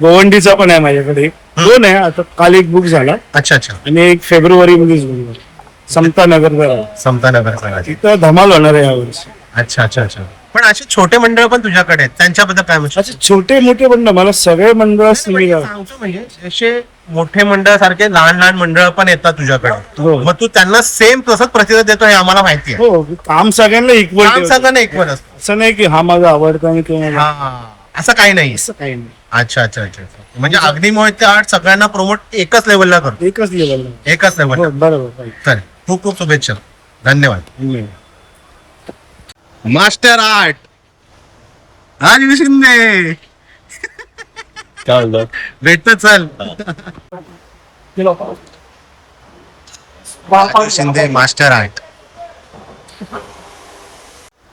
गोवंडीचा पण आहे माझ्याकडे. 2 आहे आता. काल एक बुक झाला अच्छा अच्छा. आणि एक फेब्रुवारी मध्येच बुक झाला. समता नगर समतानगर सांगायचं. तिथं धमाल होणार आहे यावर्षी. अच्छा अच्छा अच्छा. पण असे छोटे मंडळ पण तुझ्याकडे आहेत, त्यांच्याबद्दल काय म्हणशील? असे छोटे मोठे मंडळ मला सगळे मंडळ सांगतो म्हणजे असे मोठे मंडळ सारखे लहान लहान मंडळ पण येतात तुझ्याकडे, हो. मग तू त्यांना सेम तसंच प्रतिसाद देतो हे आम्हाला माहिती आहे. हो काम सगळ्यांना इक्वल. काम सगळ्यांना इक्वल असतं. असं नाही की हा माझा आवडता आणि तो माझा. हा, असं काही नाही. असं काही नाही. अच्छा अच्छा अच्छा अच्छा. म्हणजे अग्निमोहिते आर्ट सगळ्यांना प्रोमोट एकच लेवलला करतो, एकच लेवल. एकच लेवल. हो बरोबर. चल, खूप खूप शुभेच्छा, धन्यवाद. हम्म. मास्टर आर्ट राजवीर शिंदे काय बोलतो? भेटत चल. Rajveer Shinde master art.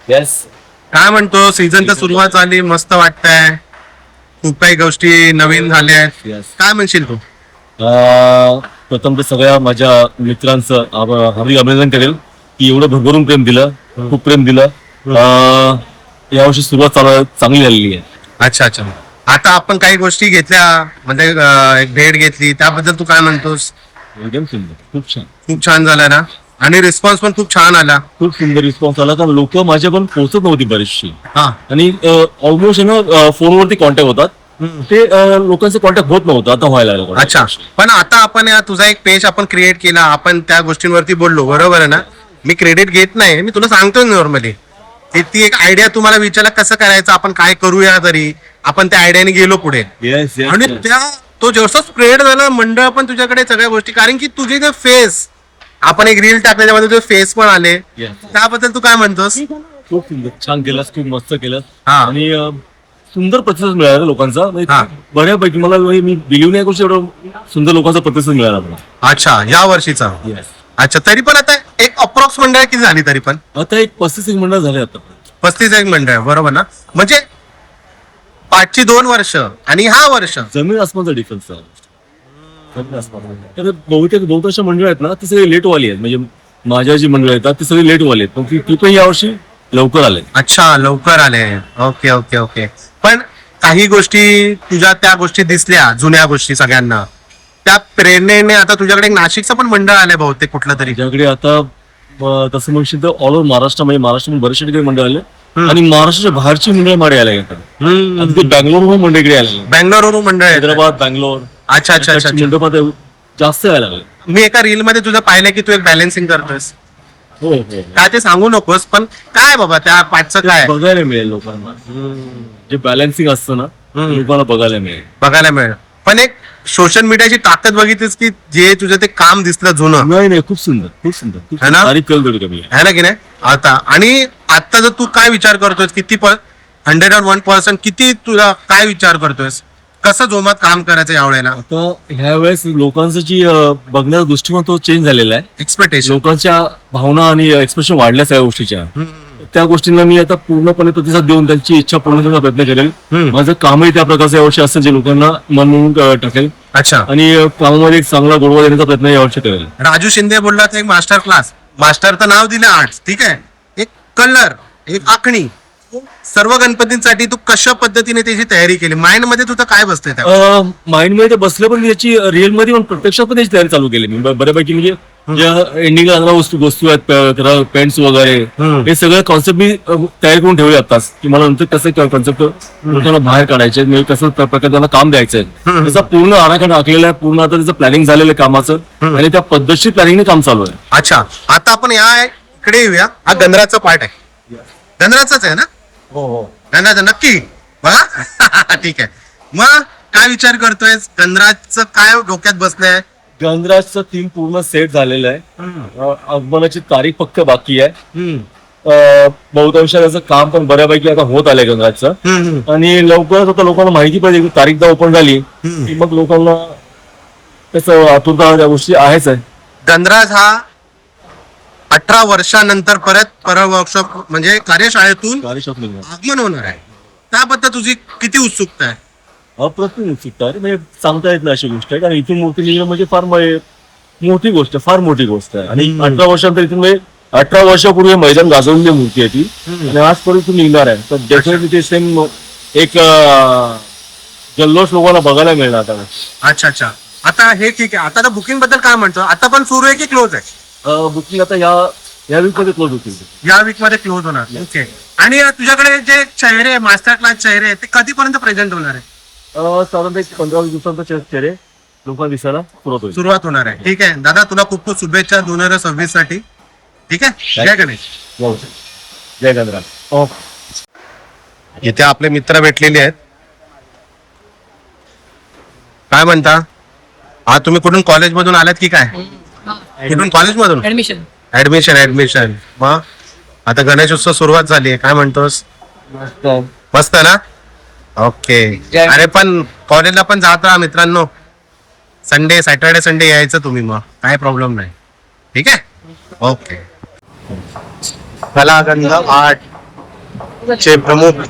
Yes. काय म्हणतो, सीझन तर सुरुवात झाली, मस्त वाटतंय, खूप काही गोष्टी नवीन झाल्या आहेत, येस. काय म्हणशील तू? प्रथम तर सगळ्या माझ्या मित्रांचं हार्दिक अभिनंदन करेल की एवढं भरभरून प्रेम दिलं, खूप प्रेम दिलं. यावर्षी सुरुवात चांगली झालेली आहे. अच्छा अच्छा. आता आपण काही गोष्टी घेतल्या, म्हणजे एक भेट घेतली, त्याबद्दल तू काय म्हणतोस? एकदम सुंदर, खूप छान, खूप छान झाला ना, आणि रिस्पॉन्स पण खूप छान आला. खूप सुंदर रिस्पॉन्स आला. तर लोक माझ्यापर्यंत पोहोचत नव्हती बरीचशी, हा. आणि ऑलमोस्ट फोनवरती कॉन्टॅक्ट होतात, ते लोकांचे कॉन्टॅक्ट होत नव्हतं, आता व्हायला लागलं. अच्छा. पण आता आपण तुझा एक पेज आपण क्रिएट केला, आपण त्या गोष्टींवरती बोललो, बरोबर आहे ना? मी क्रेडिट घेत नाही, मी तुला सांगतोय नॉर्मली. ती एक आयडिया तुम्हाला विचारला कसं करायचं, आपण काय करूया, तरी आपण त्या आयडियाने गेलो पुढे. Yes yes. आणि तो जसं स्प्रेड झाला मंडळ पण तुझ्याकडे सगळ्या गोष्टी, कारण की तुझे जे फेस, आपण एक रील टाकले त्यामध्ये तुझे फेस पण आले, Yes. त्याबद्दल तू काय म्हणतोस? खूप सुंदर, छान केलंस, खूप मस्त केलंस. हा. आणि सुंदर प्रतिसाद मिळाला लोकांचा, म्हणजे हा. बऱ्यापैकी मला मी बिलीव्ह नाही करू शकत, एवढं सुंदर लोकांचा प्रतिसाद मिळाला मला. अच्छा, या वर्षीचा. येस. अच्छा, तरी पण आता एक अप्रॉक्स मंडळ किती झाली तरी पण? आता एक 35 एक मंडळ झाले आता. 35 एक मंडळ, बरोबर ना? म्हणजे 5ची 2 वर्ष आणि हा वर्ष. जमीन आसमानचा डिफरन्स आहे. जमीन आसमान. तर बहुतांश मंडळ आहेत ना ती सगळी लेटवाली आहेत. म्हणजे माझ्या जी मंडळ आहेत ती सगळी लेटवाली आहेत, पण ती पण यावर्षी लवकर आले. अच्छा, लवकर आले. Okay okay okay. पण काही गोष्टी तुझ्या त्या गोष्टी दिसल्या जुन्या गोष्टी सगळ्यांना, त्या प्रेरणेने आता तुझ्याकडे एक नाशिकचं पण मंडळ आलंय बहुतेक कुठलं तरी. त्याच्याकडे आता तसं म्हणशील तर ऑल ओव्हर महाराष्ट्रामध्ये महाराष्ट्रामध्ये बरेचसे ठिकाणी मंडळ आले आणि महाराष्ट्राच्या बाहेरची मंडळ माडे आले. आता ते बँगलोर मंडळ इकडे आले. बँगलोरवरून मंडळ आहे. हैदराबाद, बँगलोर, अच्छा अच्छा अच्छा अच्छा. मंडपात जास्त यायला लागले. मी एका रील मध्ये तुझं पाहिलंय की तू एक बॅलन्सिंग करतोयस. हो हो. काय ते सांगू नकोस, पण काय बाबा त्या पाठचं काय बघायला मिळेल लोकांना. जे बॅलन्सिंग असतं ना लोकांना बघायला मिळेल. बघायला मिळेल. पण एक सोशल मीडियाची ताकद बघितलीस की जे तुझं ते काम दिसलं जुनं, नाही खूप सुंदर खूप सुंदर खूप है ना? तारीफ करू कमी. है ना की नाही? आता आणि आता जर तू काय विचार करतोयस, किती 101% किती तुला काय विचार करतोयस, कसं जोमात काम करायचं यावेळेला? आता ह्या वेळेस लोकांचं जी बघण्याचा दृष्टिकोन तो चेंज झालेला आहे. एक्सपेक्टेशन. लोकांच्या भावना आणि एक्सप्रेशन वाढल्या सगळ्या गोष्टीच्या. त्या गोष्टींना मी आता पूर्णपणे प्रतिसाद देऊन त्यांची इच्छा पूर्ण करण्याचा प्रयत्न करेल. माझं कामही त्या प्रकारचं यावर्षी असेल जे लोकांना मन म्हणून टाकेल अच्छा. आणि कामामध्ये एक चांगला गोडवा देण्याचा प्रयत्न यावर्षी करेल. राजू शिंदे बोलला एक मास्टर क्लास, मास्टरचं नाव दिलं आर्ट्स, ठीक आहे, एक कलर, एक आखणी, सर्व गणपतींसाठी तू कशा पद्धतीने त्याची तयारी केली? माइंड मध्ये तुझं काय बसतंय त्या? माइंड मध्ये ते बसलं, पण त्याची रिअल मध्ये पण प्रत्यक्षात पण त्याची तयारी चालू केली मी बऱ्यापैकी. म्हणजे ज्या एंडिंगला लागणाऱ्या वस्तू आहेत, पेंट्स वगैरे, हे सगळं कॉन्सेप्ट मी तयार करून ठेवले आताच, की मला नंतर कसं कॉन्सेप्ट लोकांना बाहेर काढायचे, म्हणजे कसं प्रकारे त्यांना काम द्यायचंय त्याचा पूर्ण आराखडा आखलेला आहे. पूर्ण आता त्याचं प्लॅनिंग झालेलं आहे कामाचं आणि त्या पद्धतशीर प्लॅनिंगने काम चालू आहे. अच्छा, आता आपण या इकडे येऊया. हा गंधराचा पार्ट आहे, गंधराचाच आहे ना? हो. गंधराचा नक्की बघा. ठीक आहे. मग काय विचार करतोय? गंधराचं काय डोक्यात बसलंय? गंधराजचं थीम पूर्ण सेट झालेलं आहे. आगमनाची तारीख फक्त बाकी आहे. बहुतांश त्याचं काम पण बऱ्यापैकी आता होत आलंय गंधराजचं, आणि लवकरच आता लोकांना माहिती पाहिजे तारीख जर ओपन झाली की मग लोकांना त्याचं आतुरता त्या गोष्टी आहेच आहे. गंधराज हा 18 वर्षानंतर परत वर्कशॉप म्हणजे कार्यशाळेतून आगमन होणार आहे. त्याबद्दल तुझी किती उत्सुकता आहे? अप्रतिम उत्सुकता आहे. म्हणजे सांगता येत नाही अशी गोष्ट आहे, कारण इथून मूर्ती निघणं म्हणजे फार मोठी गोष्ट, फार मोठी गोष्ट आहे. आणि 18 वर्षांतर इथून 18 वर्षापूर्वी मैदान गाजवलेली मूर्ती आहे ती, आणि आजपर्यंत इथून निघणार आहे. तर डेफिनेटली ते सेम एक जल्लोष लोकांना बघायला मिळणार आता. अच्छा अच्छा. आता हे ठीक आहे. आता तर बुकिंग बद्दल काय म्हणतो? आता पण सुरू आहे की क्लोज आहे? बुकिंग आता या वीक मध्ये क्लोज होतील. या वीक मध्ये क्लोज होणार. ओके. आणि तुझ्याकडे जे चेहरे मास्टर क्लास चेहरे ते कधीपर्यंत प्रेझेंट होणार आहे? साधारण एक 15 दिवसांचा चेहरे लोकांना दिसायला सुरुवात होणार आहे. ठीक आहे दादा, तुला खूप खूप शुभेच्छा 2026 साठी. ठीक आहे. जय गणेश. जय गंधरा. इथे आपले मित्र भेटलेले आहेत. काय म्हणता? हा, तुम्ही कुठून कॉलेजमधून आलात की काय? कुठून कॉलेजमधून? ऍडमिशन. मग आता गणेश उत्सव सुरुवात झाली आहे, काय म्हणतोस? मस्त ना? ओके. अरे पण कॉलेजला पण जात राहा मित्रांनो. सॅटर्डे संडे यायचं तुम्ही, मग काय प्रॉब्लेम नाही. ठीक आहे. ओके. कलागंध आर्ट चे प्रमुख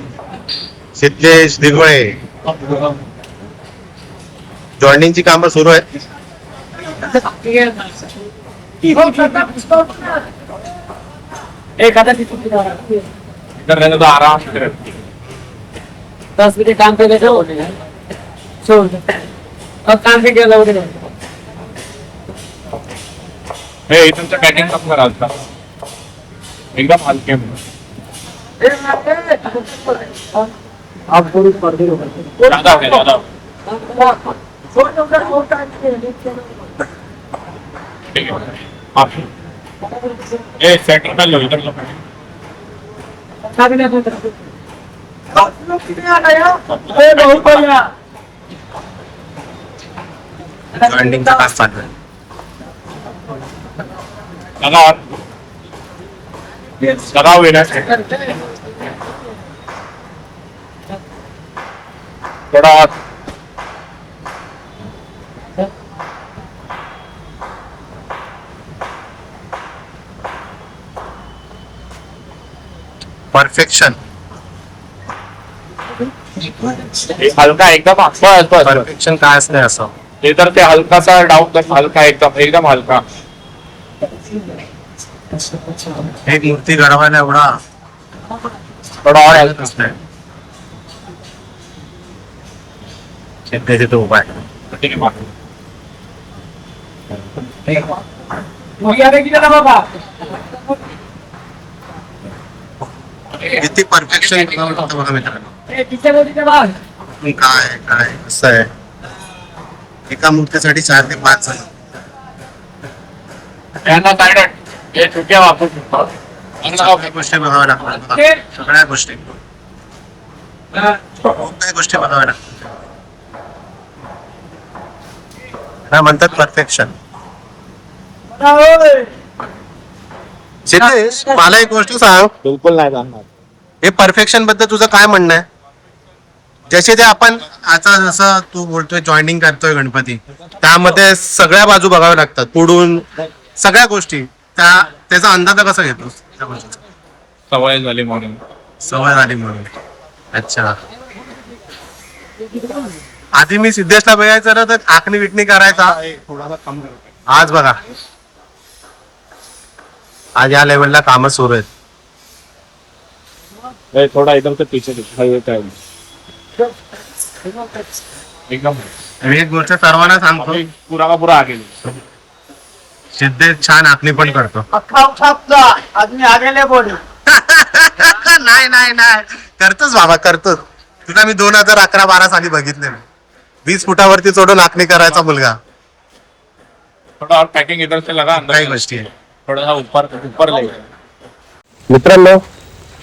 सिद्धेश दिघोळे, जॉईनिंगची कामं सुरू आहेत. आराम 10 मिनट काम करायचं बोलले ना, सोड अब काम पे गेला वगैरे. हे तुमचं बॅटिंग काम करा आता एकदम हलके. आप पूरी पर्दे हो दादा ठीक आहे. ए सेटिंग कर लो इधर लो. जॉईनिंगचा तास चालू आहे. लगाओ विनाश थोड़ा परफेक्शन. हलका एकदम परफेक्शन काय असते असं? ते तर ते हलकासा डाऊन हलका एकदम एकदम हलका. एक मूर्ती घडवायला एवढा थोडा और असतंय. तिथे उभा आहे. किती परफेक्शन बघा मित्रांनो. काय काय कसं आहे, एका मूर्तीसाठी 4 ते 5 जण. त्यांना काय हे चुक्या वापरू शकतो. सगळ्या गोष्टी बघाव्या लागतात बघा. सगळ्या गोष्टी काय गोष्टी बघाव्या लागतात. काय म्हणतात परफेक्शन. सिद्धेश, मला एक गोष्ट सांग, बिलकुल नाही जाणार. हे परफेक्शन बद्दल तुझं काय म्हणणं आहे? जसे ते आपण आता जसं तू बोलतोय जॉईनिंग करतोय गणपती, त्यामध्ये सगळ्या बाजू बघाव्या लागतात, पुढून सगळ्या गोष्टी, त्याचा अंदाज कसा घेतोस त्या गोष्टीचा? सवय झाली म्हणून. सवय झाली म्हणून. अच्छा. आधी मी सिद्धेशला बघायचं ना तर आखणी विकणी करायचा. आज बघा, आज या लेवलला कामं सुरू आहेत. थोडा एकदम से पीछे एकदम मी एक गोष्ट सर्वांना सांगतो, पुरा का पुरा आगे. सिद्धेश छान आखणी पण करतो. नाही नाही नाही, करतोच बाबा, करतोच. तुला मी 2011-12 साली बघितले. 20 फुटावरती चढून आखणी करायचा मुलगा. थोड़ा और पैकिंग इधर से लगा अंदर. काही गोष्टी आहे. थोड़ा सा ऊपर ऊपर ले. मित्रांनो,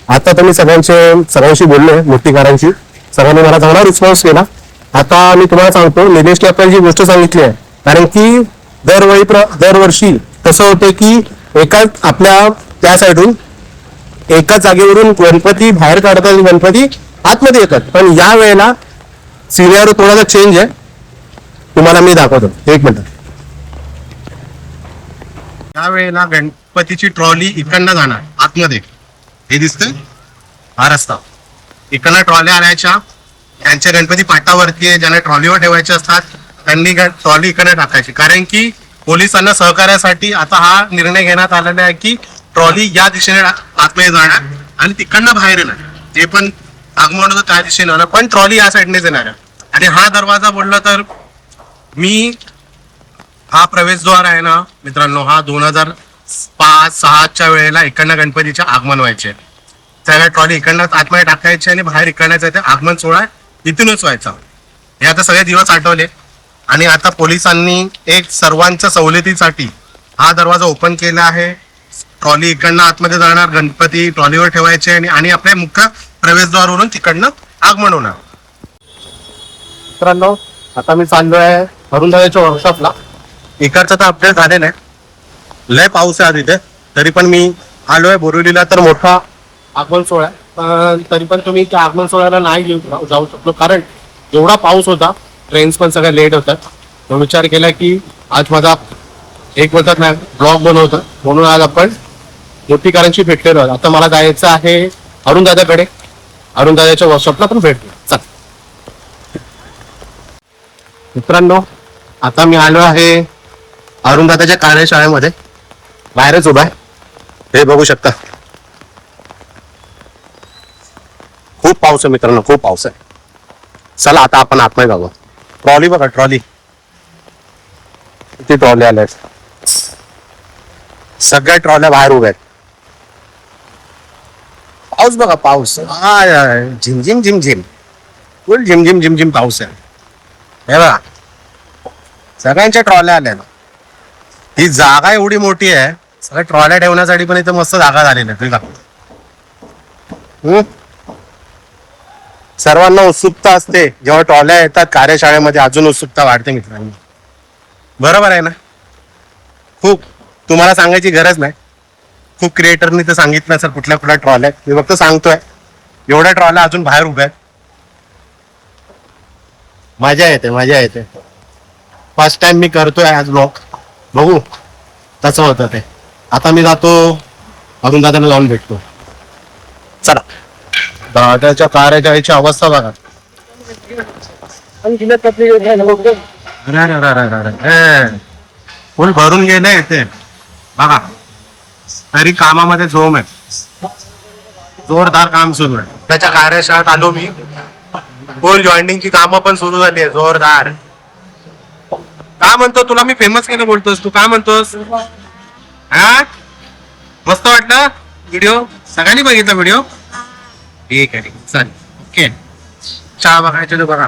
आता तर मी सगळ्यांशी बोललोय, मूर्तिकारांशी. सगळ्यांनी मला चांगला रिस्पॉन्स केला. आता मी तुम्हाला सांगतो, निलेशने आपल्याला जी गोष्ट सांगितली आहे, कारण की दरवर्षी कसं होतं की एकाच आपल्या त्या साईडून एकाच जागेवरून गणपती बाहेर काढतात, गणपती आतमध्ये येतात. पण या वेळेला सिनियर थोडासा चेंज आहे, तुम्हाला मी दाखवतो. एक मिनिट. त्यावेळेला गणपतीची ट्रॉली इकडनं जाणार आतमध्ये. हे दिसतंय, हा रस्ता. इकडनं ट्रॉल्या आणायच्या, त्यांच्या गणपती पाटावरती आहे, ज्यांना ट्रॉलीवर ठेवायचे असतात त्यांनी ट्रॉली इकडे टाकायची. कारण की पोलिसांना सहकार्यासाठी आता हा निर्णय घेण्यात आलेला आहे की ट्रॉली या दिशेने आतमध्ये जाणार आणि तिकडनं बाहेर येणार. जे पण आगमन होतं त्या दिशेने होणार, पण ट्रॉली या साईडनेच येणार आहे. आणि हा दरवाजा बोलला तर हा प्रवेशद्वार आहे ना मित्रांनो, हा 2005-06च्या वेळेला इकडनं गणपतीचे आगमन व्हायचे. सगळ्या ट्रॉली इकडनं आतमध्ये टाकायचे आणि बाहेर इकडनं ते आगमन सोहळा इथूनच व्हायचा. हे आता सगळे दिवस आठवले. आणि आता पोलिसांनी एक सर्वांच्या सवलतीसाठी हा दरवाजा ओपन केला आहे. ट्रॉली इकडनं आतमध्ये जाणार, गणपती ट्रॉलीवर ठेवायचे आणि आपल्या मुख्य प्रवेशद्वारवरून तिकडनं आगमन होणार. मित्रांनो, आता मी चाललोय अरुणदादाच्या वर्कशॉपला. इकडचा तर अपडेट झालेला आहे. लय पाऊस आहे आज इथे, तरी पण मी आलोय. बोरिवलीला तर मोठा आगमन सोहळा आहे, पण तरी पण तुम्ही त्या आगमन सोहळ्याला नाही जाऊ शकलो, कारण एवढा पाऊस होता. ट्रेन्स पण सगळ्या लेट होतात. तो विचार केला की आज माझा एक म्हणतात ना ब्लॉग बनवतो, म्हणून आज आपण मूर्तिकारांशी भेटलेलो आहोत. आता मला जायचं आहे अरुणदादाकडे, अरुणदादाच्या वर्कशॉपला पण भेटलो. चल मित्रांनो, आता मी आलो आहे अरुणदादाच्या कार्यशाळेमध्ये. बाहेरच उभा आहे, हे बघू शकता. खूप पाऊस आहे मित्रांनो, खूप पाऊस आहे. चला आता आपण आतमध्ये जाऊ. ट्रॉली बघा, ट्रॉली किती ट्रॉली आल्या आहेत. सगळ्या ट्रॉल्या बाहेर उभ्या आहेत. पाऊस बघा, पाऊस झिमझिम झिमझिम, फुल झिमझिम झिमझिम पाऊस आहे. हे बघा, सगळ्यांच्या ट्रॉल्या आल्या ना. ही जागा एवढी मोठी आहे, सगळ्या ट्रॉल्या ठेवण्यासाठी पण इथं मस्त जागा झालेली आहे. सर्वांना उत्सुकता असते जेव्हा ट्रॉल्या येतात कार्यशाळेमध्ये, अजून उत्सुकता वाढते मित्रांनो. बरोबर आहे ना? खूप तुम्हाला सांगायची गरज नाही. खूप क्रिएटरनी तर सांगितलं सर कुठल्या कुठल्या ट्रॉल्या आहेत. मी फक्त सांगतोय एवढ्या ट्रॉल्या अजून बाहेर उभ्या आहेत. मजा येते, मजा येते. फर्स्ट टाइम मी करतोय आज ब्लॉग. बघू कसं होतं ते. आता मी जातो अरुणदादांना जाऊन भेटतो. चला. दादाच्या कार्याच्या याची अवस्था बघा. आणि जिल्ह्यात आपली योजना आहे ना, अरे फुल भरून गेले ते बघा. तरी कामामध्ये झोम आहे, जोरदार काम सुरू आहे. त्याच्या कार्यशाळेत आलो मी. फुल जॉईनिंगची कामं पण सुरू झाली आहे, जोरदार. काय म्हणतो, तुला मी फेमस केलं बोलतोस, तू काय म्हणतोस? हा, मस्त वाटलं व्हिडिओ? सगळ्यांनी बघितला व्हिडिओ? ठीक आहे, चालेल, ओके. चहा बघायचे तो बघा.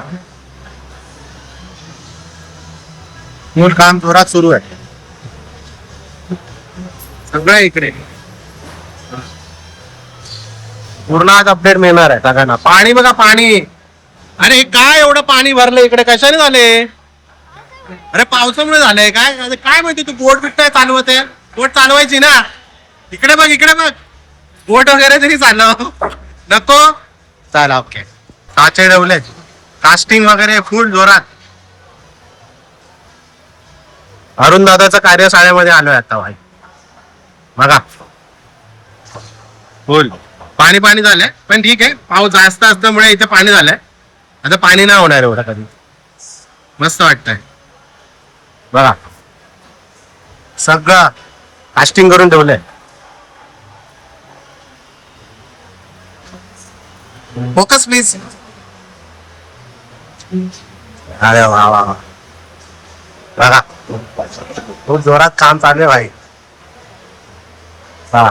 मूळ काम जोरात सुरू आहे सगळं इकडे. पूर्ण आज अपडेट मिळणार आहे सगळ्यांना. पाणी बघा, पाणी. अरे काय एवढं पाणी भरलं इकडे, कशाने झाले? अरे पावसामुळे झालंय काय? अरे काय माहिती, तू बोट बिट काय चालवत आहे? बोट चालवायची ना. इकडे बघ, इकडे बघ, बोट वगैरे तरी चालव नको. चला, ओके. काचे ठेवले, कास्टिंग वगैरे फुल जोरात. अरुण दादाच्या कार्यशाळेमध्ये आलोय आता भाई. बघा फुल पाणी पाणी झालंय, पण ठीक आहे, पाऊस जास्त असल्यामुळे इथे पाणी झालंय. आता पाणी नाही होणार एवढं कधी. मस्त वाटतंय बघा, सगळं कास्टिंग करून ठेवलंय. Focus please. अरे वा वा वा, बघा खूप जोरात काम चालू आहे भाई. हा,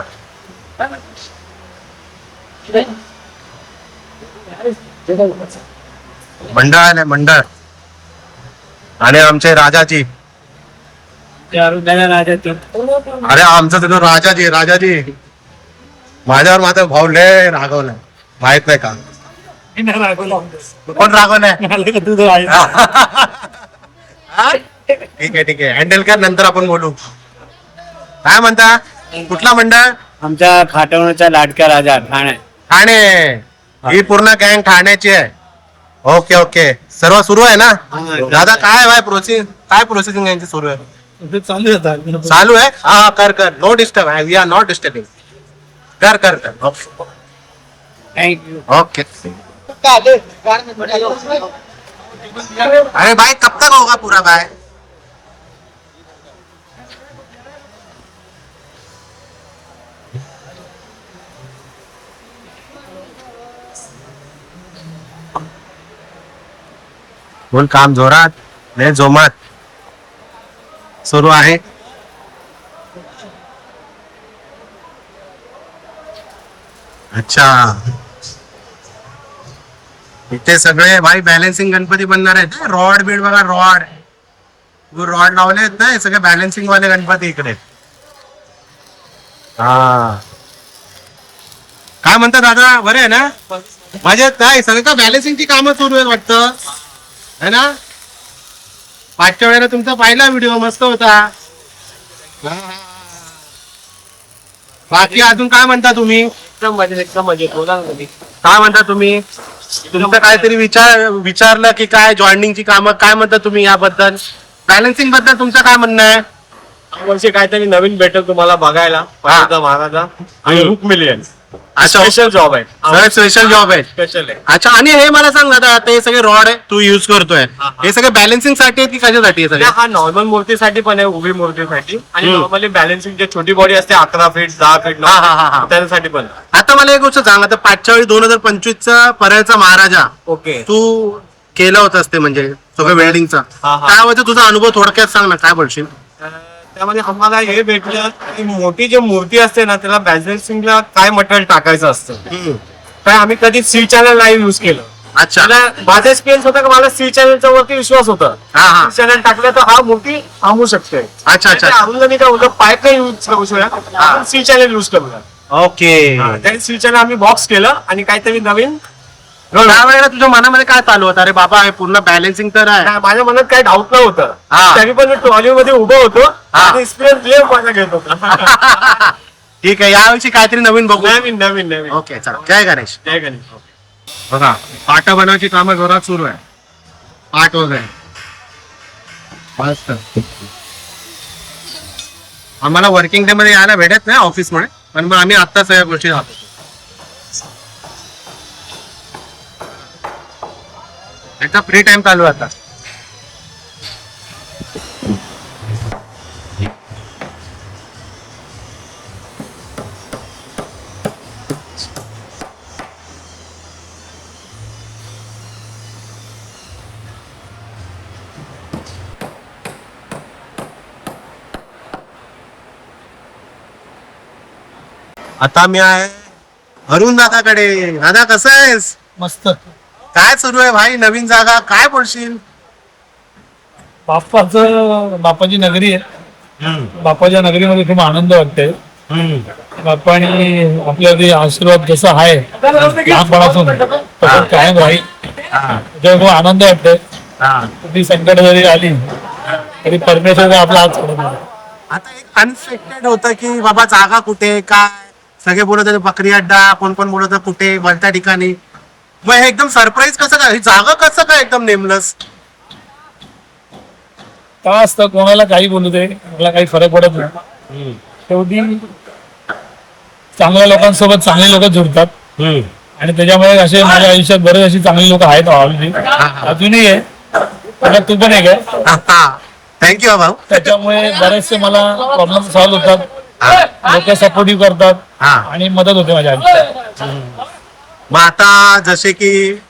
मंडळ आले, मंडळ. आणि आमचे राजाजी. ते अरुण दादा राजा अरे आमचा तिथं राजाजी, राजाजी माझ्यावर माझा भाऊ लय रागवलाय, माहित नाही का? कोण रागवलाय? ठीक आहे, ठीक आहे, हँडल कर, नंतर आपण बोलू. काय म्हणता, कुठला मंडळ? आमच्या खाटवण्याचा लाडका राजा ठाणे. ठाणे. ही पूर्ण गँग ठाण्याची आहे. ओके ओके, सर्व सुरू आहे ना दादा? काय प्रोसेस, काय प्रोसेसिंग यांची सुरू आहे? चालू आहे. हा, कर कर, no disturb. We are not disturbing. कर कर कर. थँक्यू. ओके. अरे भाई कब तक होगा पूरा भाई? फुल काम जोरात, लय जोमात सुरू आहे. अच्छा, इथे सगळे भाई बॅलन्सिंग गणपती बनणार आहेत. रॉड बीड बघा, रॉड लावले आहेत ना, हे सगळे बॅलन्सिंग वाले गणपती इकडे. हा, काय म्हणता दादा, बरे आहे ना? माझ्यात काय सगळं का बॅलन्सिंगची कामं सुरू आहेत वाटतं, है ना? पाचच्या वेळेला तुमचा पहिला व्हिडिओ मस्त होता. बाकी अजून काय म्हणता तुम्ही? एकदम मजेत बोला ना तुम्ही. काय म्हणता तुम्ही? तुमचं काहीतरी विचारलं की काय, जॉईनिंगची कामं काय म्हणता तुम्ही याबद्दल? बॅलन्सिंग बद्दल तुमचं काय म्हणणं आहे? वर्षी काहीतरी नवीन भेटेल तुम्हाला बघायला. महाराजा आणि रुक मिलियन स्पेशल जॉब आहे. स्पेशल जॉब आहे. स्पेशल आहे. अच्छा, आणि हे मला सांग दादा, आता हे सगळे रॉड आहे तू युज करतोय, हे सगळे बॅलन्सिंग साठी आहेत की कशासाठी आहे सगळे? हा नॉर्मल मूर्तीसाठी पण आहे, उभी मूर्तीसाठी. आणि नॉर्मली बॅलन्सिंग जे छोटी बॉडी असते 11 फीट 10 फीट त्यासाठी पण. आता मला एक गोष्ट सांग, आता पाचच्या वेळी 2025चा परळचा महाराजा ओके. तू केलं होतास ते, म्हणजे सगळं वेल्डिंगचा, त्यामध्ये तुझा अनुभव थोडक्यात सांग ना, काय बोलशील? त्यामध्ये आम्हाला हे भेटलं की मोठी जी मूर्ती असते ना, त्याला बॅलन्सिंगला काय मटेरियल टाकायचं असतं. काय आम्ही कधी सी चॅनल नाही युज केलं. अच्छा, माझा एक्सपिरियन्स होता की मला सी चॅनलच्या वरती विश्वास होता. हा. सी चॅनल टाकलं तर हा मूर्ती थांबू शकते. अच्छा अच्छा, आम्ही काय होतं, पाईप नाही युज करू शकत, आपण सी चॅनल युज करूया. ओके. त्या सी चॅनल आम्ही बॉक्स केलं आणि काहीतरी नवीन. त्यावेळेला तुझ्या मनामध्ये काय चालू होतं? अरे बाबा, हे पूर्ण बॅलन्सिंग तर आहे. नाही, माझ्या मनात काही डाऊट नव्हतं. हा. तरी पण मी ट्रॉली मध्ये उभं होतो आणि एक्सपिरियन्स मजा घेत होतो. ठीक आहे, यावर्षी काहीतरी नवीन बघू. नवीन. ओके, चला, जय गणेश. जय गणेश. बघा, पाटा बनवायची कामं जोरात सुरू आहे. पाट वगैरे मस्त. आम्हाला वर्किंग डे मध्ये यायला भेटत नाही ऑफिस मध्ये, पण मग आम्ही आत्ताच या गोष्टी राहतो. एकदा फ्री टाइम चालू आहे आता. आता मी आहे अरुण दादाकडे. दादा कसं आहेस? मस्त. काय सुरू आहे भाई? नवीन जागा काय बोलशील? बाप्पाची नगरी आहे. बाप्पाच्या नगरीमध्ये खूप आनंद वाटते. बाप्पाने आपल्याला आशीर्वाद जसा आहे लहानपणापासून तसं कायम राहील. त्याच्यामुळे खूप आनंद वाटते. ती संकट जरी आली तरी परमेश्वर आपला हात सोडत नाही. आता एक अनएक्सपेक्टेड होतं की बाबा जागा कुठे काय, सगळे बोलत होते बकरी अड्डा, कोण कोण बोलत होतं कुठे भलत्या ठिकाणी. मग हे एकदम सरप्राईज कसं काय, ही जागा कसं काय एकदम नेमलंस? का असतं कोणाला काही बोलू दे, मला काही फरक पडत नाही. शेवटी चांगल्या लोकांसोबत चांगले लोक जुळतात आणि त्याच्यामुळे असे माझ्या आयुष्यात बरेच अशी चांगली लोक आहेत ऑलरेडी, अजूनही आहे. आता तू पण एक आहे. थँक्यू भाऊ. त्याच्यामुळे बरेचसे मला प्रॉब्लेम सॉल्व्ह होतात, लोक सपोर्टिव्ह करतात आणि मदत होते माझ्या आयुष्यात. मग आता जसे की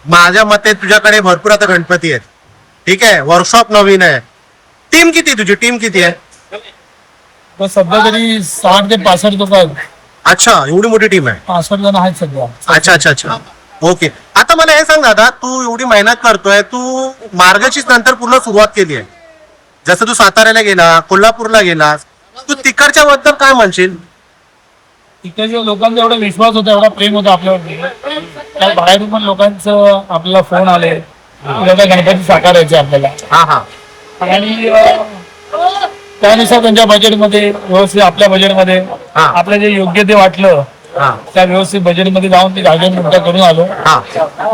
माझ्या मते तुझ्याकडे भरपूर आता गणपती आहेत, ठीक आहे, वर्कशॉप नवीन आहे. टीम किती, तुझी टीम किती आहे? तर सध्या तरी 60 ते 65 लोक आहेत. अच्छा, एवढी मोठी टीम आहे. 65 जण आहेत सध्या. अच्छा अच्छा अच्छा, ओके. आता मला हे सांग दादा, तू एवढी मेहनत करतोय, तू मार्गशीर्ष नंतर पूर्ण सुरुवात केली आहे. जसं तू साताऱ्याला गेला, कोल्हापूरला गेलास, तू तिकडच्या बद्दल काय म्हणशील? तिकडच्या लोकांचा एवढा विश्वास होता, एवढा प्रेम होता आपल्यावरती. त्या बाहेरून पण लोकांचं आपल्याला फोन आले, गणपती साकारायचे आपल्याला. हा हा. आणि त्यानुसार त्यांच्या बजेटमध्ये व्यवस्थित आपल्या बजेटमध्ये आपल्या जे योग्य ते वाटलं त्या व्यवस्थित बजेटमध्ये जाऊन मी गार्डन मोठा करून आलो.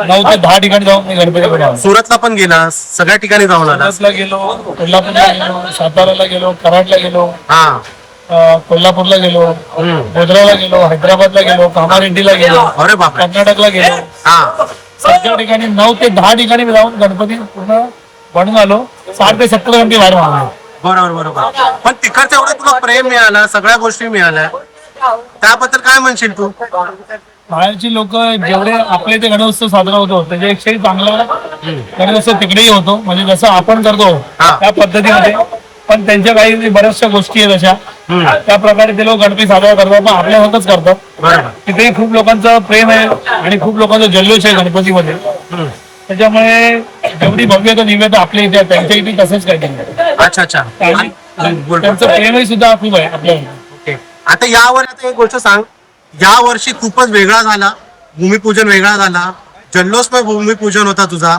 9 ते 10 ठिकाणी जाऊन मी गणपती करून आलो. सुरतला पण गेलास, सगळ्या ठिकाणी जाऊन आलास. सुरतला गेलो, कोल्हापूरला गेलो, साताराला गेलो, कराडला गेलो, कोल्हापूरला गेलो, गोधराला गेलो, हैदराबादला गेलो, कामारेड्डीला गेलो, अरे बाप, कर्नाटकला गेलो. सगळ्या ठिकाणी 9 ते 10 ठिकाणी मी जाऊन गणपती पूर्ण बनून आलो. 60 ते 70 गणपती बाहेर मागवले. बरोबर बरोबर. पण तिकडचं एवढं तुला प्रेम मिळालं, सगळ्या गोष्टी मिळाल्या, त्याबद्दल काय म्हणशील तू? बाहेरची लोक जेवढे आपल्या इथे गणेशोत्सव साजरा होतो त्याच्यापेक्षाही चांगला गणेशोत्सव तिकडेही होतो, म्हणजे जसं आपण करतो त्या पद्धतीमध्ये. पण त्यांच्या काही बऱ्याचशा गोष्टी आहेत अशा, त्या प्रकारे ते लोक गणपती साजरा करतात, पण आपल्या हातच करतात. तिथेही खूप लोकांचं प्रेम आहे आणि खूप लोकांचा जल्लोष आहे गणपतीमध्ये. त्याच्यामुळे जेवढी भव्यता दिव्यता आपल्या इथे त्यांच्या इथे तसंच काही नाही. अच्छा अच्छा. त्यांचं प्रेमही सुद्धा खूप आहे आपल्याला. आता यावर आता एक गोष्ट सांग, या वर्षी खूपच वेगळा झाला, भूमिपूजन वेगळा झाला, जल्लोषमय भूमिपूजन होता तुझा.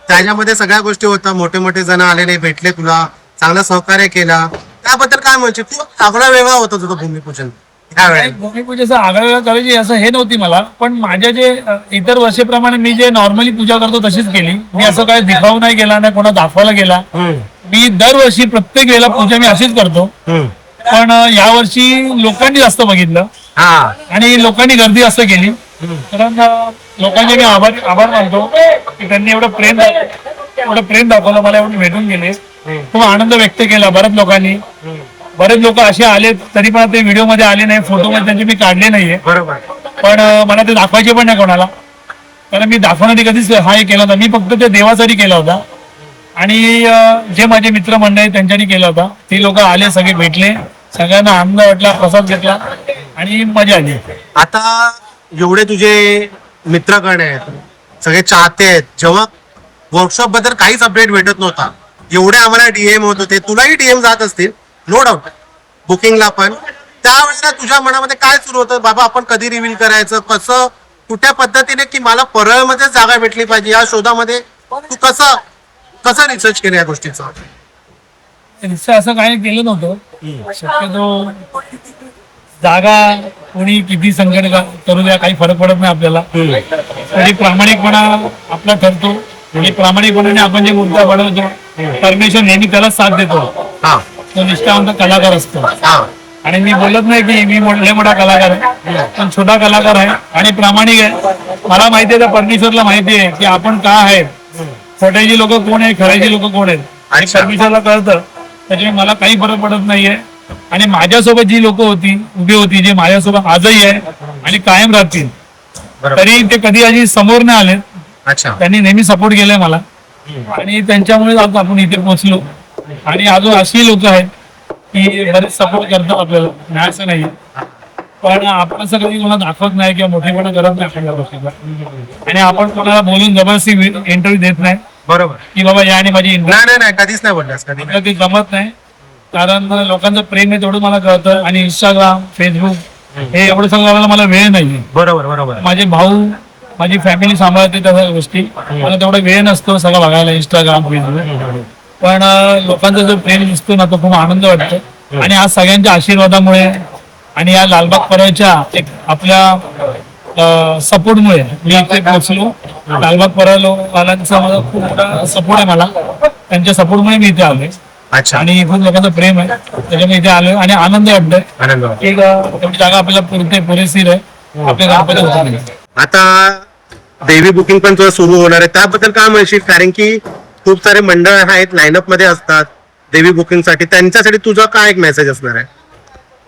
त्याच्यामध्ये सगळ्या गोष्टी होत्या, मोठे मोठे जण आलेले भेटले तुला, चांगलं सहकार्य केला, त्याबद्दल काय म्हणशील? खूप आगळा वेगळा होता तुझं भूमिपूजन त्यावेळेस. भूमिपूजेचा आगळा करायची असं हे नव्हती मला, पण माझ्या जे इतर वर्षीप्रमाणे मी जे नॉर्मली पूजा करतो तशीच केली. मी असं काय दिखाऊ नाही केला, नाही कोणा दाखवायला गेला. मी दरवर्षी प्रत्येक वेळेला पूजा मी अशीच करतो. पण यावर्षी लोकांनी जास्त बघितलं आणि लोकांनी गर्दी जास्त केली. कारण लोकांचे मी आभार मानतो की त्यांनी एवढं प्रेम दाखवलं, मला एवढं भेटून गेले, खूप आनंद व्यक्त केला. बरेच लोक असे आले तरी पण ते व्हिडिओ मध्ये आले नाही, फोटो मध्ये त्यांचे मी काढले नाहीये. बरोबर. पण मला ते दाखवायचे पण नाही कोणाला, कारण मी दाखवण्यासाठी कधीच हा हे केला होता. मी फक्त ते देवासाठी केला होता आणि जे माझे मित्र मंडळी त्यांच्यानी केला होता. ते लोक आले, सगळे भेटले, सगळ्यांना आनंद वाटला, प्रसाद घेतला आणि मजा आली. आता एवढे तुझे मित्रगण आहेत, सगळे चाहते आहेत, जेव्हा वर्कशॉप बद्दल काहीच अपडेट भेटत नव्हता, एवढे आम्हाला डीएम होत होते, तुलाही डीएम जात असतील नो डाऊट बुकिंगला पण, त्यावेळेला तुझ्या मनामध्ये काय सुरू होतं? बाबा आपण कधी रिव्हील करायचं, कसं, कुठल्या पद्धतीने, की मला परळमध्ये जागा भेटली पाहिजे या शोधामध्ये तू कसं रिसर्च केलं या गोष्टीचं? असं काही केलं नव्हतं. शक्यतो जागा कोणी किती संकट करू द्या, काही फरक पडत नाही आपल्याला. आणि प्रामाणिकपणा आपला ठरतो आणि प्रामाणिकपणाने आपण जे मुद्दा बनवतो परमेश्वर नेहमी त्याला साथ देतो. तो निष्ठावंत कलाकार असतो. आणि मी बोलत नाही की मी लय मोठा कलाकार आहे, पण छोटा कलाकार आहे आणि प्रामाणिक आहे. मला माहिती आहे, त्या परमेश्वरला माहिती आहे की आपण का आहे, खोट्याची लोक कोण आहे, खऱ्याची लोक कोण आहेत, आणि परमेश्वरला कळतं. त्याच्यामुळे मला काही फरक पडत नाहीये. आणि माझ्यासोबत जी लोक होती उभी होती, जे माझ्यासोबत आजही आहे आणि कायम राहतील, तरी ते कधी अशी समोर नाही आले. अच्छा. त्यांनी नेहमी सपोर्ट केलाय मला आणि त्यांच्यामुळे आज आपण इथे पोहोचलो. आणि अजून अशी लोक आहेत की बरेच सपोर्ट करतात आपल्याला, नाही असं नाही, पण आपण असं कधी कोणाला दाखवत नाही किंवा मोठेपणा करत नाही आपल्या गोष्टीला. आणि आपण कोणाला बोलून जबरदस्ती इंटरव्ह्यू देत नाही बरोबर. की बाबा या आणि माझी इंटरव्ह्यू, नाही नाही नाही, कधीच नाही बोललास कधी. आपल्याला ते जमत नाही. कारण लोकांचं प्रेम आहे तेवढं मला कळतं. आणि इंस्टाग्राम, फेसबुक हे एवढं सगळं करायला मला वेळ नाही. बरोबर बरोबर. माझे भाऊ, माझी फॅमिली सांभाळते त्या सगळ्या गोष्टी, मला तेवढा वेळ नसतो सगळं बघायला इंस्टाग्राम, फेसबुक. पण लोकांचा जो प्रेम दिसतो ना, तो खूप आनंद वाटतो. आणि आज सगळ्यांच्या आशीर्वादामुळे आणि या लालबाग परळच्या एक आपल्या सपोर्टमुळे मी इथे पोहोचलो. लालबाग परळवाल्यांचा माझा खूप मोठा सपोर्ट आहे मला, त्यांच्या सपोर्टमुळे मी इथे आलोय. अच्छा. आणि खूप लोकांचं प्रेम आहे, त्याच्यामुळे इथे आलोय आणि आनंद वाटतोय. आनंद वाटतो. एक तेवढी जागा आपल्याला पुरेशी आहे आपल्या गणपती होता. आता देवी बुकिंग पण तुझं सुरू होणार आहे, त्याबद्दल काय म्हणशील? कारण की खूप सारे मंडळ आहेत लाईनअप मध्ये असतात देवी बुकिंग साठी, त्यांच्यासाठी तुझा काय एक मेसेज असणार आहे?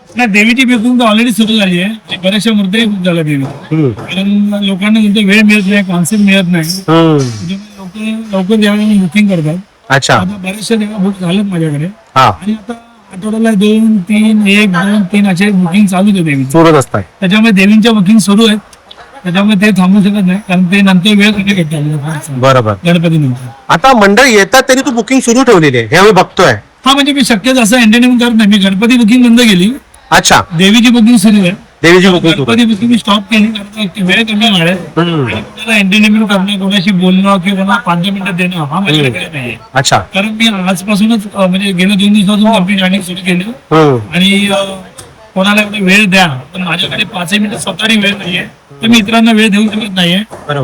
नाही, देवीची बुकिंग तर ऑलरेडी सुरू झाली आहे. बऱ्याचशा मूर्ती बुक झाल्या देवी, कारण लोकांना त्यांचा वेळ मिळत नाही, कॉन्सेप्ट मिळत नाही. लोक लवकर देवाला बुकिंग करतात. अच्छा. आता बऱ्याचशा देवा बुक झाल्यात माझ्याकडे. हा, आणि आता आठवड्याला 2, 3, 1, 2, 3 असे बुकिंग चालू आहे देवीची. सुरूच असतात. त्याच्यामुळे देवींच्या बुकिंग सुरू आहेत, त्याच्यामुळे ते थांबू शकत नाही, कारण ते नंतर वेळ कधी घेतात बरोबर. गणपती नंतर. आता मंडळ येतात तरी तू बुकिंग सुरू ठेवलेली आहे, हे आम्ही बघतोय. हा, म्हणजे मी शक्यतो असं एंटरटेनमेंट करत नाही. मी गणपती बुकिंग बंद केली, अच्छा. देवीची बुकिंग सुरू आहे. देवीची बुकिंग सुरू. गणपती बुकिंग मी स्टॉप केली, कारण वेळ कमी वाढेल. आणि कोणाला एंटरटेनमेंट करणं, कोणाशी बोलणं किंवा कोणाला 5 मिनिटं देणं हा माझ्याकडे नाहीये. अच्छा. कारण मी आजपासूनच म्हणजे गेल्या 2 दिवसातून कंपनी जॉईनिंग सुरू केली. आणि कोणाला एवढे वेळ द्या, पण माझ्याकडे 5 मिनिटं स्वतःही वेळ नाहीये, तर मी इतरांना वेळ देऊ शकत नाहीये.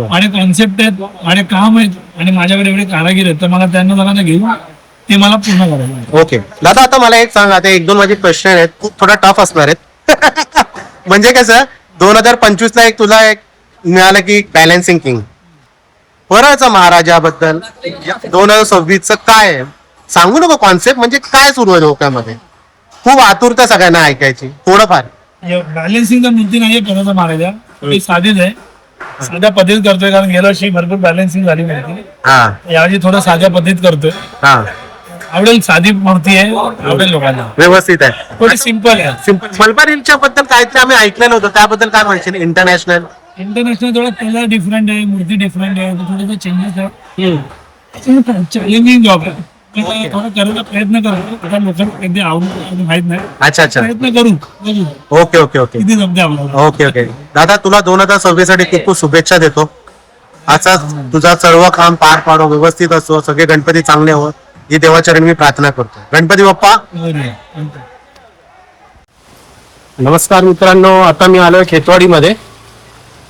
माझे कॉन्सेप्ट आहेत, माझे काम आहेत, आणि माझ्याकडे एवढे कारागीर आहेत, तर मला त्यांना जरा घेऊन ते मला पूर्ण करायचं. ओके दादा, आता मला एक सांग, आता 1-2 माझे क्वेश्चन आहेत, खूप थोडा टफ असणार आहेत. म्हणजे कसं 2025 ला एक तुला एक मिळालं की बॅलन्सिंग किंग, परळचा महाराजाबद्दल 2026 काय आहे सांगू नको. कॉन्सेप्ट म्हणजे काय सुरू आहे लोकांमध्ये, खूप आतुरता सगळ्यांना ऐकायची. थोडंफार बॅलन्सिंगचा मूर्ती नाहीये करायचा महाराजा, ती साधीच आहे, साध्या पद्धतीत करतोय. कारण गेल्या वर्षी भरपूर बॅलन्सिंग झाली मूर्ती, हा यावर्षी थोडं साध्या पद्धतीत करतोय. हा, आवडेल, साधी मूर्ती आहे, आवडेल लोकांना. व्यवस्थित आहे, थोडी सिम्पल आहे. सिंपल. मलबार हिलच्या बद्दल काहीतरी आम्ही ऐकलेलं होतं, त्याबद्दल काय म्हणशील? इंटरनॅशनल थोडा कलर डिफरंट आहे, मूर्ती डिफरंट आहे, थोडेसे चेंजेस आहे. चॅलेंजिंग जॉब आहे, थोडा करायला प्रयत्न करतो. आता लोकांना कधी आवडून माहित नाही, अच्छा अच्छा. प्रयत्न करू बघू ओके ओके ओके किती जमते आपल्याला. Okay okay. दादा, तुला 2026 साठी खूप खूप शुभेच्छा देतो. असा तुझा सर्व काम पार पाडो, व्यवस्थित असो, सगळे गणपती चांगले हो, ही देवाचरण मी प्रार्थना करतो. गणपती बाप्पा. नमस्कार मित्रांनो, आता मी आलोय खेतवाडीमध्ये.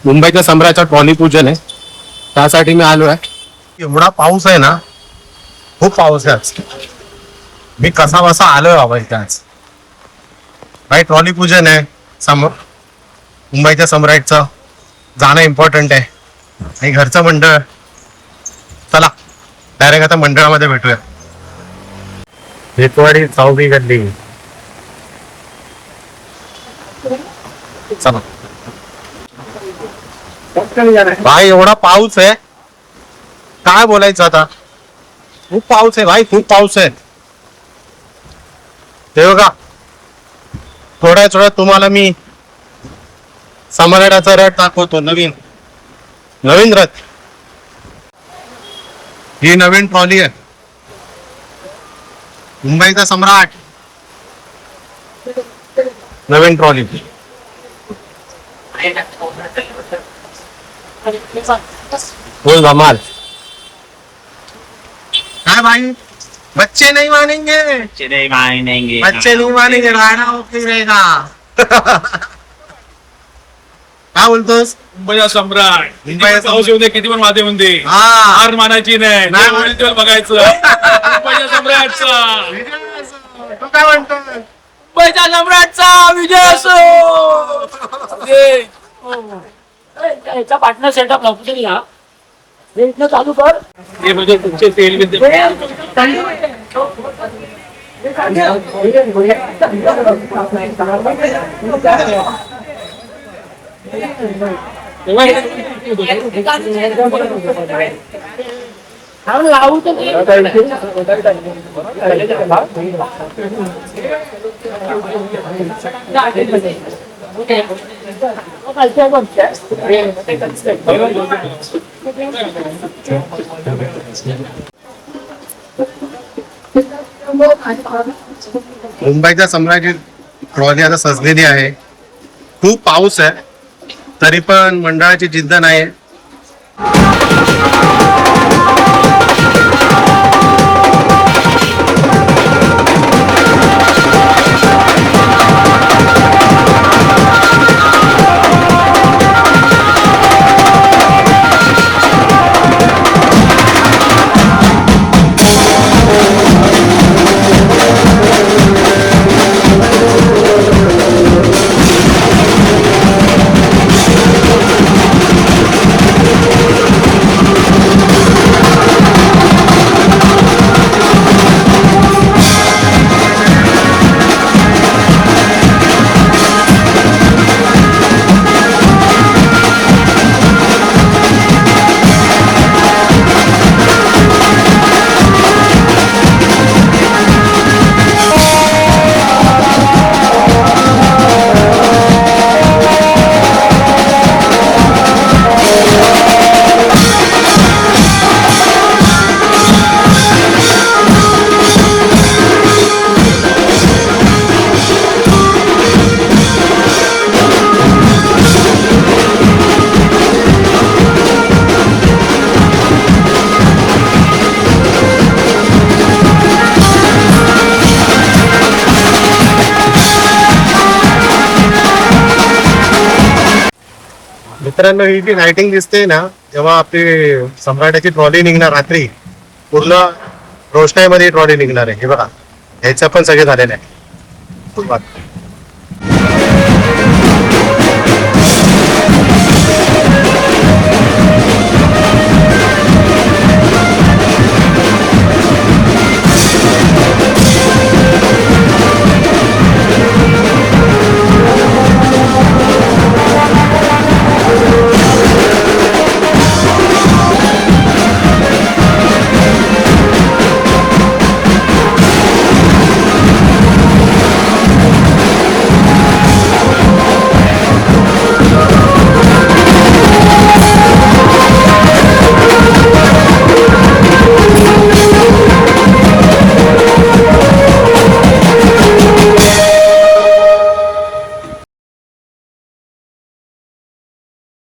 मुंबईच्या सम्राटचा ट्रॉली पूजन आहे, त्यासाठी मी आलो आहे. एवढा पाऊस आहे ना, खूप पाऊस आहे आज. मी कसा बसा आलोय बाबा इथे आज. भाई ट्रॉली पूजन आहे समोर, मुंबईच्या सम्राटचं जाणं इम्पॉर्टंट आहे, आणि घरचं मंडळ. चला डायरेक्ट आता मंडळामध्ये भेटूया. खेतवाडी चौबी गल्ली. चला भाई, एवढा पाऊस आहे, काय बोलायचं आता. खूप पाऊस आहे भाई, खूप पाऊस आहे. ते बघा, थोड्या तुम्हाला मी सम्राटाचा रथ दाखवतो. नवीन रथ, ही नवीन ट्रॉली आहे, मुंबईचा सम्राट नवीन ट्रॉली. फुल धमाल. काय भाई, बच्चे नहीं मानेंगे, बच्चे नहीं मानेंगे, राणा ओके रहेगा. काय बोलतोस? मुंबईचा सम्राट, मुंबईचा पाऊस येऊ दे, किती पण वादे म्हणते, हा, हार मानायची नाही, नाही जे होईल ते बघायचं. मुंबईच्या सम्राटचा तू काय म्हणतो? मुंबईच्या सम्राटचा विजय असो. याचा पार्टनर सेटअप लावतो या हे इथनं चालू कर. हे म्हणजे तुमचे तेल बिल लावू मुंबईच्या सम्राटची ट्रॉली आता सजलेली आहे. खूप पाऊस आहे तरी पण मंडळाची जिद्द नाही. मित्रांनो, ही जी लाइटिंग दिसते ना तेव्हा आपली सम्राटाची ट्रॉली निघणार. रात्री पूर्ण रोषणाईमध्ये ट्रॉली निघणार आहे. हे बघा ह्याचं पण सगळे झालेलं आहे.